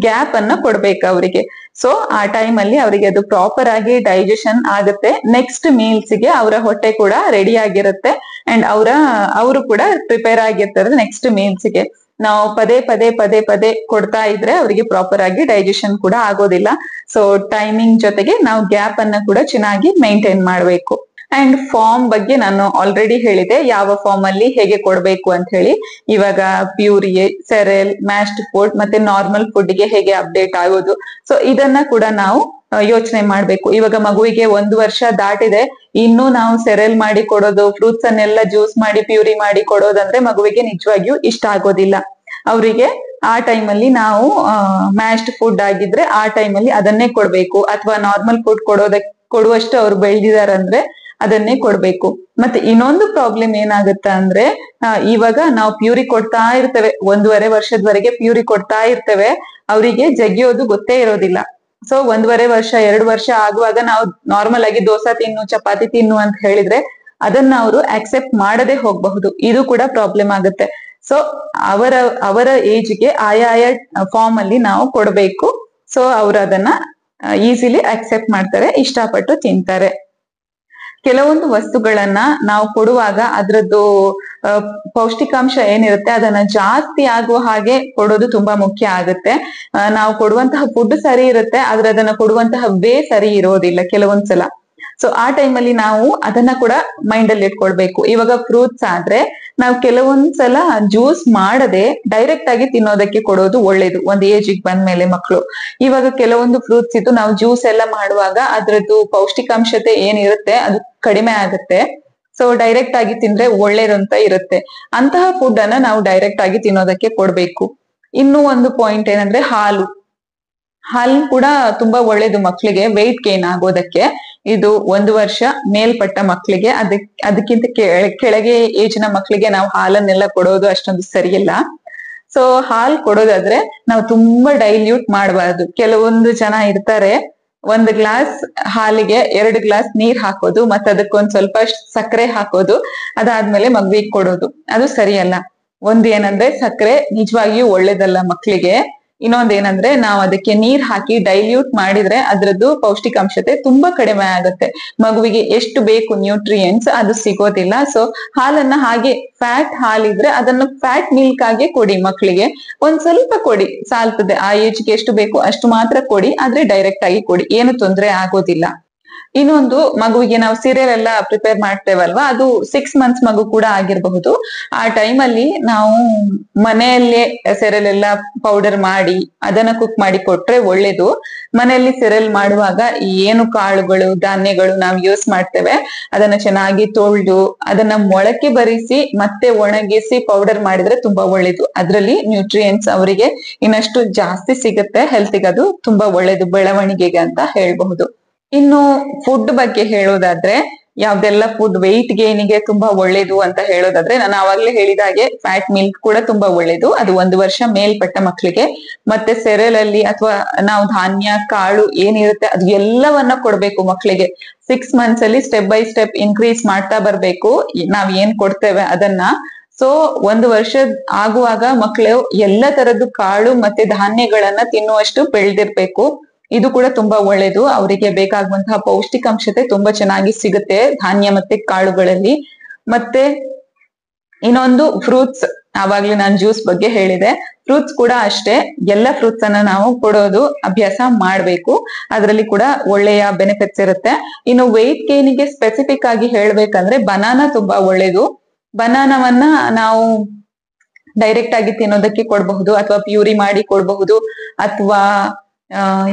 A: ಗ್ಯಾಪ್ ಅನ್ನ ಕೊಡ್ಬೇಕು ಅವರಿಗೆ. ಸೊ ಆ ಟೈಮ್ ಅಲ್ಲಿ ಅವರಿಗೆ ಅದು ಪ್ರಾಪರ್ ಆಗಿ ಡೈಜೆಷನ್ ಆಗುತ್ತೆ. ನೆಕ್ಸ್ಟ್ ಮೀಲ್ಸ್ ಗೆ ಅವರ ಹೊಟ್ಟೆ ಕೂಡ ರೆಡಿ ಆಗಿರುತ್ತೆ ಅಂಡ್ ಅವರು ಕೂಡ ಪ್ರಿಪೇರ್ ಆಗಿರ್ತಾರೆ ನೆಕ್ಸ್ಟ್ ಮೀಲ್ಸ್ ಗೆ. ನಾವು ಪದೇ ಪದೇ ಪದೇ ಪದೇ ಕೊಡ್ತಾ ಇದ್ರೆ ಅವರಿಗೆ ಪ್ರಾಪರ್ ಆಗಿ ಡೈಜೆಷನ್ ಕೂಡ ಆಗೋದಿಲ್ಲ. ಸೊ ಟೈಮಿಂಗ್ ಜೊತೆಗೆ ನಾವು ಗ್ಯಾಪ್ ಅನ್ನ ಕೂಡ ಚೆನ್ನಾಗಿ ಮೇಂಟೈನ್ ಮಾಡ್ಬೇಕು. ಅಂಡ್ ಫಾರ್ಮ್ ಬಗ್ಗೆ ನಾನು ಆಲ್ರೆಡಿ ಹೇಳಿದೆ, ಯಾವ ಫಾರ್ಮ್ ಅಲ್ಲಿ ಹೇಗೆ ಕೊಡ್ಬೇಕು ಅಂತ ಹೇಳಿ. ಇವಾಗ ಪ್ಯೂರಿ, ಸೆರೆಲ್, ಮ್ಯಾಶ್ಡ್ ಫುಡ್ ಮತ್ತೆ ನಾರ್ಮಲ್ ಫುಡ್ ಗೆ ಹೇಗೆ ಅಪ್ಡೇಟ್ ಆಗೋದು, ಸೊ ಇದನ್ನ ಕೂಡ ನಾವು ಯೋಚನೆ ಮಾಡ್ಬೇಕು. ಇವಾಗ ಮಗುವಿಗೆ 1 ವರ್ಷ ದಾಟಿದೆ, ಇನ್ನು ನಾವು ಸೆರೆಲ್ ಮಾಡಿ ಕೊಡೋದು, ಫ್ರೂಟ್ಸ್ ಅನ್ನೆಲ್ಲ ಜ್ಯೂಸ್ ಮಾಡಿ ಪ್ಯೂರಿ ಮಾಡಿ ಕೊಡೋದಂದ್ರೆ ಮಗುವಿಗೆ ನಿಜವಾಗಿಯೂ ಇಷ್ಟ ಆಗೋದಿಲ್ಲ. ಅವರಿಗೆ ಆ ಟೈಮಲ್ಲಿ ನಾವು ಮ್ಯಾಶ್ಡ್ ಫುಡ್ ಆಗಿದ್ರೆ ಆ ಟೈಮಲ್ಲಿ ಅದನ್ನೇ ಕೊಡ್ಬೇಕು, ಅಥವಾ ನಾರ್ಮಲ್ ಫುಡ್ ಕೊಡುವಷ್ಟು ಅವ್ರು ಬೆಳೆದಿದಾರಂದ್ರೆ ಅದನ್ನೇ ಕೊಡ್ಬೇಕು. ಮತ್ತೆ ಇನ್ನೊಂದು ಪ್ರಾಬ್ಲಮ್ ಏನಾಗುತ್ತೆ ಅಂದ್ರೆ, ಇವಾಗ ನಾವು ಪ್ಯೂರಿ ಕೊಡ್ತಾ ಇರ್ತೇವೆ, 1.5 ವರ್ಷದವರೆಗೆ ಪ್ಯೂರಿ ಕೊಡ್ತಾ ಇರ್ತೇವೆ, ಅವರಿಗೆ ಜಗಿಯೋದು ಗೊತ್ತೇ ಇರೋದಿಲ್ಲ. ಸೊ 1.5 ವರ್ಷ 2 ವರ್ಷ ಆಗುವಾಗ ನಾವು ನಾರ್ಮಲ್ ಆಗಿ ದೋಸೆ ತಿನ್ನು, ಚಪಾತಿ ತಿನ್ನು ಅಂತ ಹೇಳಿದ್ರೆ ಅದನ್ನ ಅವರು ಆಕ್ಸೆಪ್ಟ್ ಮಾಡದೆ ಹೋಗಬಹುದು. ಇದು ಕೂಡ ಪ್ರಾಬ್ಲಮ್ ಆಗುತ್ತೆ. ಸೊ ಅವರ ಏಜ್ಗೆ ಆಯಾಯ ಫಾರ್ಮ್ ಅಲ್ಲಿ ನಾವು ಕೊಡ್ಬೇಕು. ಸೊ ಅವ್ರು ಅದನ್ನ ಈಸಿಲಿ ಆಕ್ಸೆಪ್ಟ್ ಮಾಡ್ತಾರೆ, ಇಷ್ಟಪಟ್ಟು ತಿಂತಾರೆ. ಕೆಲವೊಂದು ವಸ್ತುಗಳನ್ನ ನಾವು ಕೊಡುವಾಗ ಅದ್ರದ್ದು ಪೌಷ್ಟಿಕಾಂಶ ಏನಿರುತ್ತೆ ಅದನ್ನ ಜಾಸ್ತಿ ಆಗುವ ಹಾಗೆ ಕೊಡೋದು ತುಂಬಾ ಮುಖ್ಯ ಆಗುತ್ತೆ. ನಾವು ಕೊಡುವಂತಹ ಫುಡ್ ಸರಿ ಇರುತ್ತೆ, ಆದ್ರೆ ಅದನ್ನ ಕೊಡುವಂತಹ ವೇ ಸರಿ ಇರೋದಿಲ್ಲ ಕೆಲವೊಂದ್ಸಲ. ಸೊ ಆ ಟೈಮಲ್ಲಿ ನಾವು ಅದನ್ನ ಕೂಡ ಮೈಂಡ್ ಅಲ್ಲಿ ಇಟ್ಕೊಳ್ಬೇಕು. ಇವಾಗ ಫ್ರೂಟ್ಸ್ ಆದ್ರೆ ನಾವು ಕೆಲವೊಂದ್ಸಲ ಜ್ಯೂಸ್ ಮಾಡದೆ ಡೈರೆಕ್ಟ್ ಆಗಿ ತಿನ್ನೋದಕ್ಕೆ ಕೊಡೋದು ಒಳ್ಳೇದು, ಒಂದ್ ಏಜಿಗೆ ಬಂದ್ಮೇಲೆ ಮಕ್ಕಳು. ಇವಾಗ ಕೆಲವೊಂದು ಫ್ರೂಟ್ಸ್ ಇದ್ದು ನಾವು ಜ್ಯೂಸ್ ಎಲ್ಲ ಮಾಡುವಾಗ ಅದ್ರದ್ದು ಪೌಷ್ಟಿಕಾಂಶತೆ ಏನಿರುತ್ತೆ ಅದು ಕಡಿಮೆ ಆಗುತ್ತೆ. ಸೊ ಡೈರೆಕ್ಟ್ ಆಗಿ ತಿಂದ್ರೆ ಒಳ್ಳೇದು ಅಂತ ಇರುತ್ತೆ. ಅಂತಹ ಫುಡ್ ಅನ್ನ ನಾವು ಡೈರೆಕ್ಟ್ ಆಗಿ ತಿನ್ನೋದಕ್ಕೆ ಕೊಡ್ಬೇಕು. ಇನ್ನು ಒಂದು ಪಾಯಿಂಟ್ ಏನಂದ್ರೆ ಹಾಲು ಕೂಡ ತುಂಬಾ ಒಳ್ಳೇದು ಮಕ್ಕಳಿಗೆ ವೆಯ್ಟ್ ಗೇನ್ ಆಗೋದಕ್ಕೆ. ಇದು 1 ವರ್ಷ ಮೇಲ್ಪಟ್ಟ ಮಕ್ಕಳಿಗೆ, ಅದಕ್ಕಿಂತ ಕೆಳಗೆ ಏಜಿನ ಮಕ್ಕಳಿಗೆ ನಾವು ಹಾಲನ್ನೆಲ್ಲ ಕೊಡೋದು ಅಷ್ಟೊಂದು ಸರಿಯಿಲ್ಲ. ಸೊ ಹಾಲು ಕೊಡೋದಾದ್ರೆ ನಾವು ತುಂಬಾ ಡೈಲ್ಯೂಟ್ ಮಾಡಬಾರ್ದು. ಕೆಲವೊಂದು ಜನ ಇರ್ತಾರೆ, 1 ಗ್ಲಾಸ್ ಹಾಲಿಗೆ 2 ಗ್ಲಾಸ್ ನೀರ್ ಹಾಕೋದು, ಮತ್ತೆ ಅದಕ್ಕೊಂದ್ ಸ್ವಲ್ಪ ಸಕ್ಕರೆ ಹಾಕೋದು, ಅದಾದ್ಮೇಲೆ ಮಗುವಿಗೆ ಕೊಡೋದು. ಅದು ಸರಿಯಲ್ಲ. ಒಂದ್ ಏನಂದ್ರೆ ಸಕ್ಕರೆ ನಿಜವಾಗಿಯೂ ಒಳ್ಳೇದಲ್ಲ ಮಕ್ಕಳಿಗೆ. ಇನ್ನೊಂದ್ ಏನಂದ್ರೆ ನಾವು ಅದಕ್ಕೆ ನೀರ್ ಹಾಕಿ ಡೈಲ್ಯೂಟ್ ಮಾಡಿದ್ರೆ ಅದ್ರದ್ದು ಪೌಷ್ಟಿಕಾಂಶತೆ ತುಂಬಾ ಕಡಿಮೆ ಆಗುತ್ತೆ. ಮಗುವಿಗೆ ಎಷ್ಟು ಬೇಕು ನ್ಯೂಟ್ರಿಯೆಂಟ್ಸ್ ಅದು ಸಿಗೋದಿಲ್ಲ. ಸೊ ಹಾಲನ್ನ ಹಾಗೆ ಫ್ಯಾಟ್ ಹಾಲಿದ್ರೆ ಅದನ್ನ ಫ್ಯಾಟ್ ಮಿಲ್ಕ್ ಆಗಿ ಕೊಡಿ ಮಕ್ಕಳಿಗೆ. ಒಂದ್ ಸ್ವಲ್ಪ ಕೊಡಿ ಸಾಲ್ತದೆ, ಆ ಏಜ್ಗೆ ಎಷ್ಟು ಬೇಕು ಅಷ್ಟು ಮಾತ್ರ ಕೊಡಿ, ಆದ್ರೆ ಡೈರೆಕ್ಟ್ ಆಗಿ ಕೊಡಿ, ಏನು ತೊಂದರೆ ಆಗೋದಿಲ್ಲ. ಇನ್ನೊಂದು, ಮಗುವಿಗೆ ನಾವು ಸೀರಿಯಲ್ ಎಲ್ಲ ಪ್ರಿಪೇರ್ ಮಾಡ್ತೇವಲ್ವಾ, ಅದು 6 ಮಂತ್ಸ್ ಮಗು ಕೂಡ ಆಗಿರಬಹುದು. ಆ ಟೈಮಲ್ಲಿ ನಾವು ಮನೆಯಲ್ಲೇ ಸೆರೆಲ್ ಎಲ್ಲ ಪೌಡರ್ ಮಾಡಿ ಅದನ್ನ ಕುಕ್ ಮಾಡಿ ಕೊಟ್ರೆ ಒಳ್ಳೇದು. ಮನೆಯಲ್ಲಿ ಸೆರೆಲ್ ಮಾಡುವಾಗ ಏನು ಕಾಳುಗಳು ಧಾನ್ಯಗಳು ನಾವು ಯೂಸ್ ಮಾಡ್ತೇವೆ ಅದನ್ನ ಚೆನ್ನಾಗಿ ತೊಳೆದು ಅದನ್ನ ಮೊಳಕೆ ಬರಿಸಿ ಮತ್ತೆ ಒಣಗಿಸಿ ಪೌಡರ್ ಮಾಡಿದ್ರೆ ತುಂಬಾ ಒಳ್ಳೇದು. ಅದ್ರಲ್ಲಿ ನ್ಯೂಟ್ರಿಯೆಂಟ್ಸ್ ಅವರಿಗೆ ಇನ್ನಷ್ಟು ಜಾಸ್ತಿ ಸಿಗುತ್ತೆ, ಹೆಲ್ತಿಗೆ ಅದು ತುಂಬಾ ಒಳ್ಳೇದು, ಬೆಳವಣಿಗೆಗೆ ಅಂತ ಹೇಳ್ಬಹುದು. ಇನ್ನು ಫುಡ್ ಬಗ್ಗೆ ಹೇಳೋದಾದ್ರೆ, ಯಾವ್ದೆಲ್ಲ ಫುಡ್ ವೆಯ್ಟ್ ಗೇನಿಗೆ ತುಂಬಾ ಒಳ್ಳೇದು ಅಂತ ಹೇಳೋದಾದ್ರೆ, ನಾನು ಆವಾಗ್ಲೇ ಹೇಳಿದ ಹಾಗೆ ಫ್ಯಾಟ್ ಮಿಲ್ಕ್ ಕೂಡ ತುಂಬಾ ಒಳ್ಳೇದು, ಅದು 1 ವರ್ಷ ಮೇಲ್ಪಟ್ಟ ಮಕ್ಕಳಿಗೆ. ಮತ್ತೆ ಸೆರೆಲ್ ಅಲ್ಲಿ ಅಥವಾ ನಾವು ಧಾನ್ಯ ಕಾಳು ಏನಿರುತ್ತೆ ಅದು ಎಲ್ಲವನ್ನ ಕೊಡ್ಬೇಕು ಮಕ್ಕಳಿಗೆ. 6 ಮಂತ್ಸ್ ಅಲ್ಲಿ ಸ್ಟೆಪ್ ಬೈ ಸ್ಟೆಪ್ ಇನ್ಕ್ರೀಸ್ ಮಾಡ್ತಾ ಬರ್ಬೇಕು ನಾವ್ ಏನ್ ಕೊಡ್ತೇವೆ ಅದನ್ನ. ಸೊ 1 ವರ್ಷ ಆಗುವಾಗ ಮಕ್ಕಳು ಎಲ್ಲ ತರದ್ದು ಕಾಳು ಮತ್ತೆ ಧಾನ್ಯಗಳನ್ನ ತಿನ್ನುವಷ್ಟು ಬೆಳೆದಿರ್ಬೇಕು. ಇದು ಕೂಡ ತುಂಬಾ ಒಳ್ಳೇದು, ಅವರಿಗೆ ಬೇಕಾಗುವಂತಹ ಪೌಷ್ಟಿಕಾಂಶತೆ ತುಂಬಾ ಚೆನ್ನಾಗಿ ಸಿಗುತ್ತೆ ಧಾನ್ಯ ಮತ್ತೆ ಕಾಳುಗಳಲ್ಲಿ. ಮತ್ತೆ ಇನ್ನೊಂದು ಫ್ರೂಟ್ಸ್, ಆವಾಗ್ಲೇ ನಾನು ಜ್ಯೂಸ್ ಬಗ್ಗೆ ಹೇಳಿದೆ. ಫ್ರೂಟ್ಸ್ ಕೂಡ ಅಷ್ಟೇ, ಎಲ್ಲ ಫ್ರೂಟ್ಸ್ ಅನ್ನ ನಾವು ಕೊಡೋದು ಅಭ್ಯಾಸ ಮಾಡ್ಬೇಕು. ಅದರಲ್ಲಿ ಕೂಡ ಒಳ್ಳೆಯ ಬೆನಿಫಿಟ್ಸ್ ಇರುತ್ತೆ. ಇನ್ನು ವೆಯ್ಟ್ ಗೇನಿಗೆ ಸ್ಪೆಸಿಫಿಕ್ ಆಗಿ ಹೇಳ್ಬೇಕಂದ್ರೆ ಬನಾನಾ ತುಂಬಾ ಒಳ್ಳೇದು. ಬನಾನವನ್ನ ನಾವು ಡೈರೆಕ್ಟ್ ಆಗಿ ತಿನ್ನೋದಕ್ಕೆ ಕೊಡಬಹುದು, ಅಥವಾ ಪ್ಯೂರಿ ಮಾಡಿ ಕೊಡಬಹುದು, ಅಥವಾ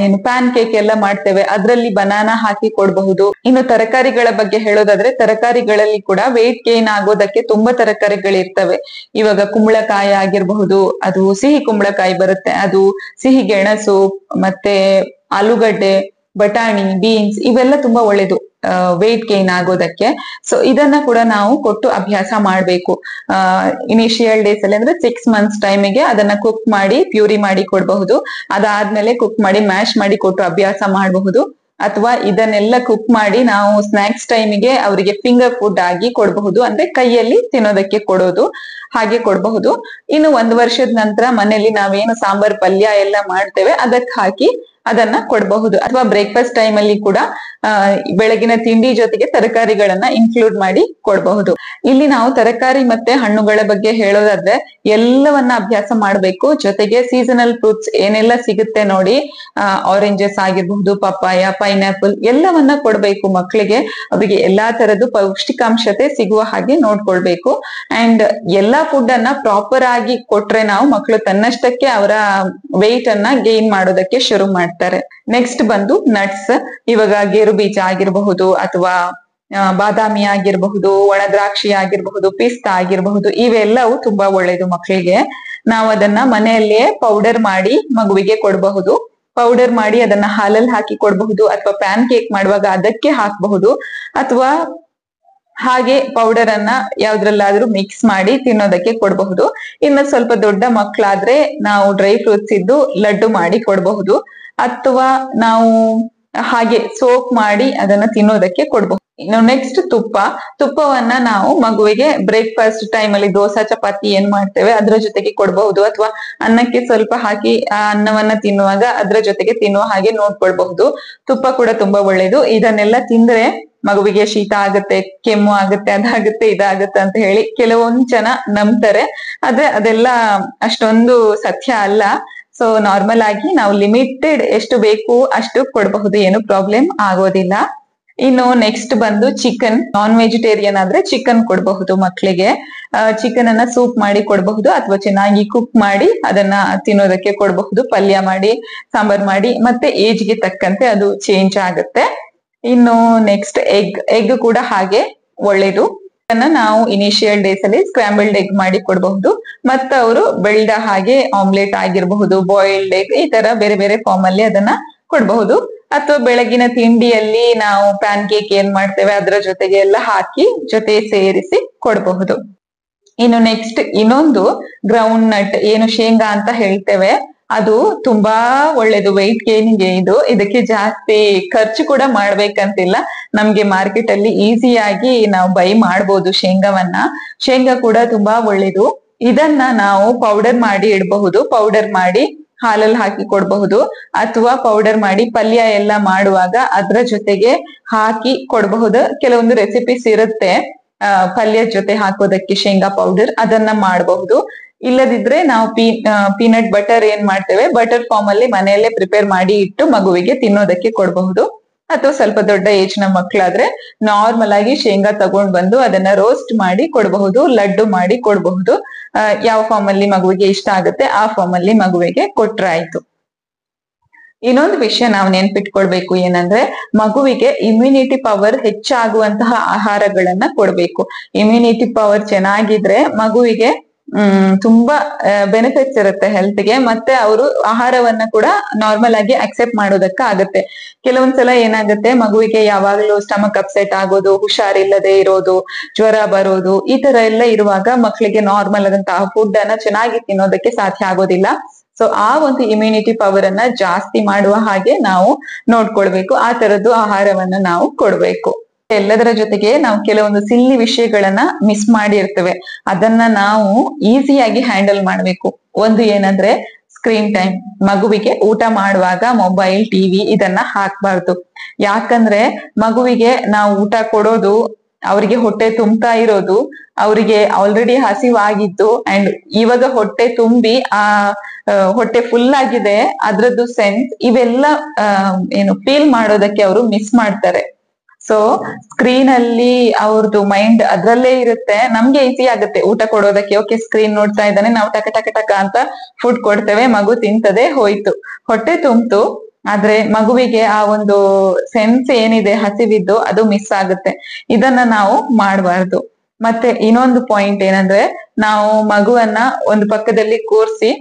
A: ಏನು ಪ್ಯಾನ್ ಕೇಕ್ ಎಲ್ಲ ಮಾಡ್ತೇವೆ ಅದ್ರಲ್ಲಿ ಬನಾನಾ ಹಾಕಿ ಕೊಡಬಹುದು. ಇನ್ನು ತರಕಾರಿಗಳ ಬಗ್ಗೆ ಹೇಳೋದಾದ್ರೆ ತರಕಾರಿಗಳಲ್ಲಿ ಕೂಡ ವೆಯ್ಟ್ ಗೇನ್ ಆಗೋದಕ್ಕೆ ತುಂಬಾ ತರಕಾರಿಗಳಿರ್ತವೆ. ಇವಾಗ ಕುಂಬಳಕಾಯಿ ಆಗಿರಬಹುದು, ಅದು ಸಿಹಿ ಕುಂಬಳಕಾಯಿ ಬರುತ್ತೆ, ಅದು ಸಿಹಿ ಗೆಣಸು, ಮತ್ತೆ ಆಲೂಗಡ್ಡೆ, ಬಟಾಣಿ, ಬೀನ್ಸ್ ಇವೆಲ್ಲ ತುಂಬಾ ಒಳ್ಳೇದು ವೆಯ್ಟ್ ಗೇನ್ ಆಗೋದಕ್ಕೆ. ಸೊ ಇದನ್ನ ಕೂಡ ನಾವು ಕೊಟ್ಟು ಅಭ್ಯಾಸ ಮಾಡ್ಬೇಕು. ಇನಿಷಿಯಲ್ ಡೇಸ್ ಅಲ್ಲಿ ಅಂದ್ರೆ 6 months ಟೈಮಿಗೆ ಅದನ್ನ ಕುಕ್ ಮಾಡಿ ಪ್ಯೂರಿ ಮಾಡಿ ಕೊಡಬಹುದು. ಅದಾದ್ಮೇಲೆ ಕುಕ್ ಮಾಡಿ ಮ್ಯಾಶ್ ಮಾಡಿ ಕೊಟ್ಟು ಅಭ್ಯಾಸ ಮಾಡಬಹುದು. ಅಥವಾ ಇದನ್ನೆಲ್ಲ ಕುಕ್ ಮಾಡಿ ನಾವು ಸ್ನಾಕ್ಸ್ ಟೈಮಿಗೆ ಅವರಿಗೆ ಫಿಂಗರ್ ಫುಡ್ ಆಗಿ ಕೊಡಬಹುದು, ಅಂದ್ರೆ ಕೈಯಲ್ಲಿ ತಿನ್ನೋದಕ್ಕೆ ಕೊಡೋದು, ಹಾಗೆ ಕೊಡಬಹುದು. ಇನ್ನು 1 ವರ್ಷದ ನಂತರ ಮನೆಯಲ್ಲಿ ನಾವೇನು ಸಾಂಬಾರ್ ಪಲ್ಯ ಎಲ್ಲ ಮಾಡ್ತೇವೆ ಅದಕ್ಕೆ ಹಾಕಿ ಅದನ್ನ ಕೊಡಬಹುದು. ಅಥವಾ ಬ್ರೇಕ್ಫಾಸ್ಟ್ ಟೈಮ್ ಅಲ್ಲಿ ಕೂಡ ಬೆಳಗಿನ ತಿಂಡಿ ಜೊತೆಗೆ ತರಕಾರಿಗಳನ್ನ ಇನ್ಕ್ಲೂಡ್ ಮಾಡಿ ಕೊಡಬಹುದು. ಇಲ್ಲಿ ನಾವು ತರಕಾರಿ ಮತ್ತೆ ಹಣ್ಣುಗಳ ಬಗ್ಗೆ ಹೇಳೋದಾದ್ರೆ ಎಲ್ಲವನ್ನ ಅಭ್ಯಾಸ ಮಾಡ್ಬೇಕು. ಜೊತೆಗೆ ಸೀಸನಲ್ ಫ್ರೂಟ್ಸ್ ಏನೆಲ್ಲ ಸಿಗುತ್ತೆ ನೋಡಿ, ಆರೆಂಜಸ್ ಆಗಿರ್ಬಹುದು, ಪಪ್ಪಾಯ, ಪೈನಾಪಲ್ ಎಲ್ಲವನ್ನ ಕೊಡ್ಬೇಕು ಮಕ್ಕಳಿಗೆ. ಅವರಿಗೆ ಎಲ್ಲಾ ತರದ್ದು ಪೌಷ್ಟಿಕಾಂಶತೆ ಸಿಗುವ ಹಾಗೆ ನೋಡ್ಕೊಳ್ಬೇಕು. ಅಂಡ್ ಎಲ್ಲಾ ಫುಡ್ ಅನ್ನ ಪ್ರಾಪರ್ ಆಗಿ ಕೊಟ್ರೆ ನಾವು ಮಕ್ಕಳು ತನ್ನಷ್ಟಕ್ಕೆ ಅವರ ವೆಯ್ಟ್ ಅನ್ನ ಗೇನ್ ಮಾಡೋದಕ್ಕೆ ಶುರು ಮಾಡ್ತಾರೆ. ನೆಕ್ಸ್ಟ್ ಬಂದು ನಟ್ಸ್. ಇವಾಗ ಗೇರು ಬೀಜ ಆಗಿರಬಹುದು, ಅಥವಾ ಬಾದಾಮಿ ಆಗಿರಬಹುದು, ಒಣ ದ್ರಾಕ್ಷಿ ಆಗಿರಬಹುದು, ಪಿಸ್ತಾ ಆಗಿರಬಹುದು, ಇವೆಲ್ಲವೂ ತುಂಬಾ ಒಳ್ಳೇದು ಮಕ್ಕಳಿಗೆ. ನಾವು ಅದನ್ನ ಮನೆಯಲ್ಲಿಯೇ ಪೌಡರ್ ಮಾಡಿ ಮಗುವಿಗೆ ಕೊಡಬಹುದು. ಪೌಡರ್ ಮಾಡಿ ಅದನ್ನ ಹಾಲಲ್ಲಿ ಹಾಕಿ ಕೊಡಬಹುದು, ಅಥವಾ ಪ್ಯಾನ್ ಕೇಕ್ ಮಾಡುವಾಗ ಅದಕ್ಕೆ ಹಾಕಬಹುದು, ಅಥವಾ ಹಾಗೆ ಪೌಡರ್ ಅನ್ನ ಯಾವ್ದ್ರಲ್ಲಾದ್ರೂ ಮಿಕ್ಸ್ ಮಾಡಿ ತಿನ್ನೋದಕ್ಕೆ ಕೊಡಬಹುದು. ಇನ್ನು ಸ್ವಲ್ಪ ದೊಡ್ಡ ಮಕ್ಕಳಾದ್ರೆ ನಾವು ಡ್ರೈ ಫ್ರೂಟ್ಸ್ ಇದ್ದು ಲಡ್ಡು ಮಾಡಿ ಕೊಡಬಹುದು, ಅಥವಾ ನಾವು ಹಾಗೆ ಸೋಪ್ ಮಾಡಿ ಅದನ್ನ ತಿನ್ನೋದಕ್ಕೆ ಕೊಡಬಹುದು. ಇನ್ನು ನೆಕ್ಸ್ಟ್ ತುಪ್ಪವನ್ನ ನಾವು ಮಗುವಿಗೆ ಬ್ರೇಕ್ಫಾಸ್ಟ್ ಟೈಮ್ ಅಲ್ಲಿ ದೋಸಾ ಚಪಾತಿ ಏನ್ ಮಾಡ್ತೇವೆ ಅದ್ರ ಜೊತೆಗೆ ಕೊಡಬಹುದು, ಅಥವಾ ಅನ್ನಕ್ಕೆ ಸ್ವಲ್ಪ ಹಾಕಿ ಆ ಅನ್ನವನ್ನ ತಿನ್ನುವಾಗ ಅದ್ರ ಜೊತೆಗೆ ತಿನ್ನುವ ಹಾಗೆ ನೋಡ್ಕೊಳ್ಬಹುದು. ತುಪ್ಪ ಕೂಡ ತುಂಬಾ ಒಳ್ಳೇದು. ಇದನ್ನೆಲ್ಲ ತಿಂದ್ರೆ ಮಗುವಿಗೆ ಶೀತ ಆಗುತ್ತೆ, ಕೆಮ್ಮು ಆಗುತ್ತೆ, ಅದಾಗುತ್ತೆ, ಇದಾಗುತ್ತೆ ಅಂತ ಹೇಳಿ ಕೆಲವೊಂದ್ ಜನ ನಂಬ್ತಾರೆ. ಆದ್ರೆ ಅದೆಲ್ಲ ಅಷ್ಟೊಂದು ಸತ್ಯ ಅಲ್ಲ. ಸೊ ನಾರ್ಮಲ್ ಆಗಿ ನಾವು ಲಿಮಿಟೆಡ್ ಎಷ್ಟು ಬೇಕು ಅಷ್ಟು ಕೊಡಬಹುದು, ಏನು ಪ್ರಾಬ್ಲಮ್ ಆಗೋದಿಲ್ಲ. ಇನ್ನು ನೆಕ್ಸ್ಟ್ ಬಂದು ಚಿಕನ್. ನಾನ್ ವೆಜಿಟೇರಿಯನ್ ಆದ್ರೆ ಚಿಕನ್ ಕೊಡಬಹುದು ಮಕ್ಕಳಿಗೆ. ಚಿಕನ್ ಅನ್ನ ಸೂಪ್ ಮಾಡಿ ಕೊಡಬಹುದು, ಅಥವಾ ಚೆನ್ನಾಗಿ ಕುಕ್ ಮಾಡಿ ಅದನ್ನ ತಿನ್ನೋದಕ್ಕೆ ಕೊಡಬಹುದು, ಪಲ್ಯ ಮಾಡಿ, ಸಾಂಬಾರ್ ಮಾಡಿ. ಮತ್ತೆ ಏಜ್ ಗೆ ತಕ್ಕಂತೆ ಅದು ಚೇಂಜ್ ಆಗುತ್ತೆ. ಇನ್ನು ನೆಕ್ಸ್ಟ್ ಎಗ್ ಕೂಡ ಹಾಗೆ ಒಳ್ಳೇದು. ಅದನ್ನ ನಾವು ಇನಿಷಿಯಲ್ ಡೇಸ್ ಅಲ್ಲಿ ಸ್ಕ್ರಾಂಬಲ್ಡ್ ಎಗ್ ಮಾಡಿ ಕೊಡಬಹುದು. ಮತ್ತೆ ಅವರು ಬೆಳ್ದ ಹಾಗೆ ಆಮ್ಲೆಟ್ ಆಗಿರಬಹುದು, ಬಾಯ್ಲ್ಡ್ ಎಗ್, ಈ ತರ ಬೇರೆ ಬೇರೆ ಫಾರ್ಮ್ ಅಲ್ಲಿ ಅದನ್ನ ಕೊಡಬಹುದು. ಅಥವಾ ಬೆಳಗಿನ ತಿಂಡಿಯಲ್ಲಿ ನಾವು ಪ್ಯಾನ್ ಕೇಕ್ ಏನ್ ಮಾಡ್ತೇವೆ ಅದರ ಜೊತೆಗೆ ಎಲ್ಲ ಹಾಕಿ ಜೊತೆ ಸೇರಿಸಿ ಕೊಡಬಹುದು. ಇನ್ನು ನೆಕ್ಸ್ಟ್ ಇನ್ನೊಂದು ಗ್ರೌಂಡ್ ನಟ್, ಏನು ಶೇಂಗಾ ಅಂತ ಹೇಳ್ತೇವೆ, ಅದು ತುಂಬಾ ಒಳ್ಳೇದು ವೆಯ್ಟ್ ಗೇನ್ಗೆ. ಇದಕ್ಕೆ ಜಾಸ್ತಿ ಖರ್ಚು ಕೂಡ ಮಾಡ್ಬೇಕಂತಿಲ್ಲ. ನಮ್ಗೆ ಮಾರ್ಕೆಟ್ ಅಲ್ಲಿ ಈಸಿಯಾಗಿ ನಾವು ಬೈ ಮಾಡ್ಬೋದು ಶೇಂಗಾವನ್ನ. ಶೇಂಗಾ ಕೂಡ ತುಂಬಾ ಒಳ್ಳೇದು. ಇದನ್ನ ನಾವು ಪೌಡರ್ ಮಾಡಿ ಇಡಬಹುದು. ಪೌಡರ್ ಮಾಡಿ ಹಾಲಲ್ಲಿ ಹಾಕಿ ಕೊಡಬಹುದು, ಅಥವಾ ಪೌಡರ್ ಮಾಡಿ ಪಲ್ಯ ಎಲ್ಲ ಮಾಡುವಾಗ ಅದ್ರ ಜೊತೆಗೆ ಹಾಕಿ ಕೊಡಬಹುದು. ಕೆಲವೊಂದು ರೆಸಿಪೀಸ್ ಇರುತ್ತೆ ಪಲ್ಯದ ಜೊತೆ ಹಾಕೋದಕ್ಕೆ ಶೇಂಗಾ ಪೌಡರ್, ಅದನ್ನ ಮಾಡಬಹುದು. ಇಲ್ಲದಿದ್ರೆ ನಾವು ಪೀನಟ್ ಬಟರ್ ಏನ್ ಮಾಡ್ತೇವೆ, ಬಟರ್ ಫಾರ್ಮ್ ಅಲ್ಲಿ ಮನೆಯಲ್ಲೇ ಪ್ರಿಪೇರ್ ಮಾಡಿ ಇಟ್ಟು ಮಗುವಿಗೆ ತಿನ್ನೋದಕ್ಕೆ ಕೊಡಬಹುದು. ಅಥವಾ ಸ್ವಲ್ಪ ದೊಡ್ಡ ಏಜ್ ನ ಮಕ್ಕಳಾದ್ರೆ ನಾರ್ಮಲ್ ಆಗಿ ಶೇಂಗಾ ತಗೊಂಡ್ ಬಂದು ಅದನ್ನ ರೋಸ್ಟ್ ಮಾಡಿ ಕೊಡಬಹುದು, ಲಡ್ಡು ಮಾಡಿ ಕೊಡಬಹುದು. ಯಾವ ಫಾರ್ಮ್ ಅಲ್ಲಿ ಮಗುವಿಗೆ ಇಷ್ಟ ಆಗುತ್ತೆ ಆ ಫಾರ್ಮ್ ಅಲ್ಲಿ ಮಗುವಿಗೆ ಕೊಟ್ರೆ ಆಯ್ತು. ಇನ್ನೊಂದು ವಿಷಯ ನಾವು ನೆನ್ಪಿಟ್ಕೊಳ್ಬೇಕು ಏನಂದ್ರೆ, ಮಗುವಿಗೆ ಇಮ್ಯುನಿಟಿ ಪವರ್ ಹೆಚ್ಚಾಗುವಂತಹ ಆಹಾರಗಳನ್ನ ಕೊಡ್ಬೇಕು. ಇಮ್ಯುನಿಟಿ ಪವರ್ ಚೆನ್ನಾಗಿದ್ರೆ ಮಗುವಿಗೆ ತುಂಬಾ ಬೆನಿಫಿಟ್ಸ್ ಇರುತ್ತೆ ಹೆಲ್ತ್ಗೆ. ಮತ್ತೆ ಅವರು ಆಹಾರವನ್ನ ಕೂಡ ನಾರ್ಮಲ್ ಆಗಿ ಅಕ್ಸೆಪ್ಟ್ ಮಾಡೋದಕ್ಕ ಆಗುತ್ತೆ. ಕೆಲವೊಂದ್ಸಲ ಏನಾಗುತ್ತೆ, ಮಗುವಿಗೆ ಯಾವಾಗಲೂ ಸ್ಟಮಕ್ ಅಪ್ಸೆಟ್ ಆಗೋದು, ಹುಷಾರಿಲ್ಲದೆ ಇರೋದು, ಜ್ವರ ಬರೋದು, ಈ ತರ ಎಲ್ಲ ಇರುವಾಗ ಮಕ್ಕಳಿಗೆ ನಾರ್ಮಲ್ ಆದಂತಹ ಫುಡ್ ಅನ್ನ ಚೆನ್ನಾಗಿ ತಿನ್ನೋದಕ್ಕೆ ಸಾಧ್ಯ ಆಗೋದಿಲ್ಲ. ಸೊ ಆ ಒಂದು ಇಮ್ಯುನಿಟಿ ಪವರ್ ಅನ್ನ ಜಾಸ್ತಿ ಮಾಡುವ ಹಾಗೆ ನಾವು ನೋಡ್ಕೊಳ್ಬೇಕು. ಆ ತರದ್ದು ಆಹಾರವನ್ನ ನಾವು ಕೊಡ್ಬೇಕು. ಎಲ್ಲದರ ಜೊತೆಗೆ ನಾವು ಕೆಲವೊಂದು ಸಿಲ್ಲಿ ವಿಷಯಗಳನ್ನ ಮಿಸ್ ಮಾಡಿರ್ತೇವೆ, ಅದನ್ನ ನಾವು ಈಸಿಯಾಗಿ ಹ್ಯಾಂಡಲ್ ಮಾಡ್ಬೇಕು. ಒಂದು ಏನಂದ್ರೆ ಸ್ಕ್ರೀನ್ ಟೈಮ್. ಮಗುವಿಗೆ ಊಟ ಮಾಡುವಾಗ ಮೊಬೈಲ್, ಟಿವಿ ಇದನ್ನ ಹಾಕ್ಬಾರ್ದು. ಯಾಕಂದ್ರೆ ಮಗುವಿಗೆ ನಾವು ಊಟ ಕೊಡೋದು ಅವರಿಗೆ ಹೊಟ್ಟೆ ತುಂಬ್ತಾ ಇರೋದು, ಅವರಿಗೆ ಆಲ್ರೆಡಿ ಹಸಿವಾಗಿದ್ದು ಅಂಡ್ ಇವಾಗ ಹೊಟ್ಟೆ ತುಂಬಿ ಹೊಟ್ಟೆ ಫುಲ್ ಆಗಿದೆ ಅದ್ರದ್ದು ಸೆನ್ಸ್ ಇವೆಲ್ಲ ಏನು ಫೀಲ್ ಮಾಡೋದಕ್ಕೆ ಅವರು ಮಿಸ್ ಮಾಡ್ತಾರೆ. ಸೊ ಸ್ಕ್ರೀನ್ ಅಲ್ಲಿ ಅವ್ರದ್ದು ಮೈಂಡ್ ಅದ್ರಲ್ಲೇ ಇರುತ್ತೆ. ನಮ್ಗೆ ಈಸಿ ಆಗುತ್ತೆ ಊಟ ಕೊಡೋದಕ್ಕೆ, ಓಕೆ ಸ್ಕ್ರೀನ್ ನೋಡ್ತಾ ಇದ್ದಾನೆ, ನಾವು ಟಕ ಟಕ ಟಕ ಅಂತ ಫುಡ್ ಕೊಡ್ತೇವೆ, ಮಗು ತಿಂತದೆ, ಹೋಯ್ತು, ಹೊಟ್ಟೆ ತುಂಬ್ತು. ಆದ್ರೆ ಮಗುವಿಗೆ ಆ ಒಂದು ಸೆನ್ಸ್ ಏನಿದೆ ಹಸಿವಿದ್ದು ಅದು ಮಿಸ್ ಆಗುತ್ತೆ. ಇದನ್ನ ನಾವು ಮಾಡಬಾರ್ದು. ಮತ್ತೆ ಇನ್ನೊಂದು ಪಾಯಿಂಟ್ ಏನಂದ್ರೆ, ನಾವು ಮಗುವನ್ನ ಒಂದು ಪಕ್ಕದಲ್ಲಿ ಕೂರ್ಸಿ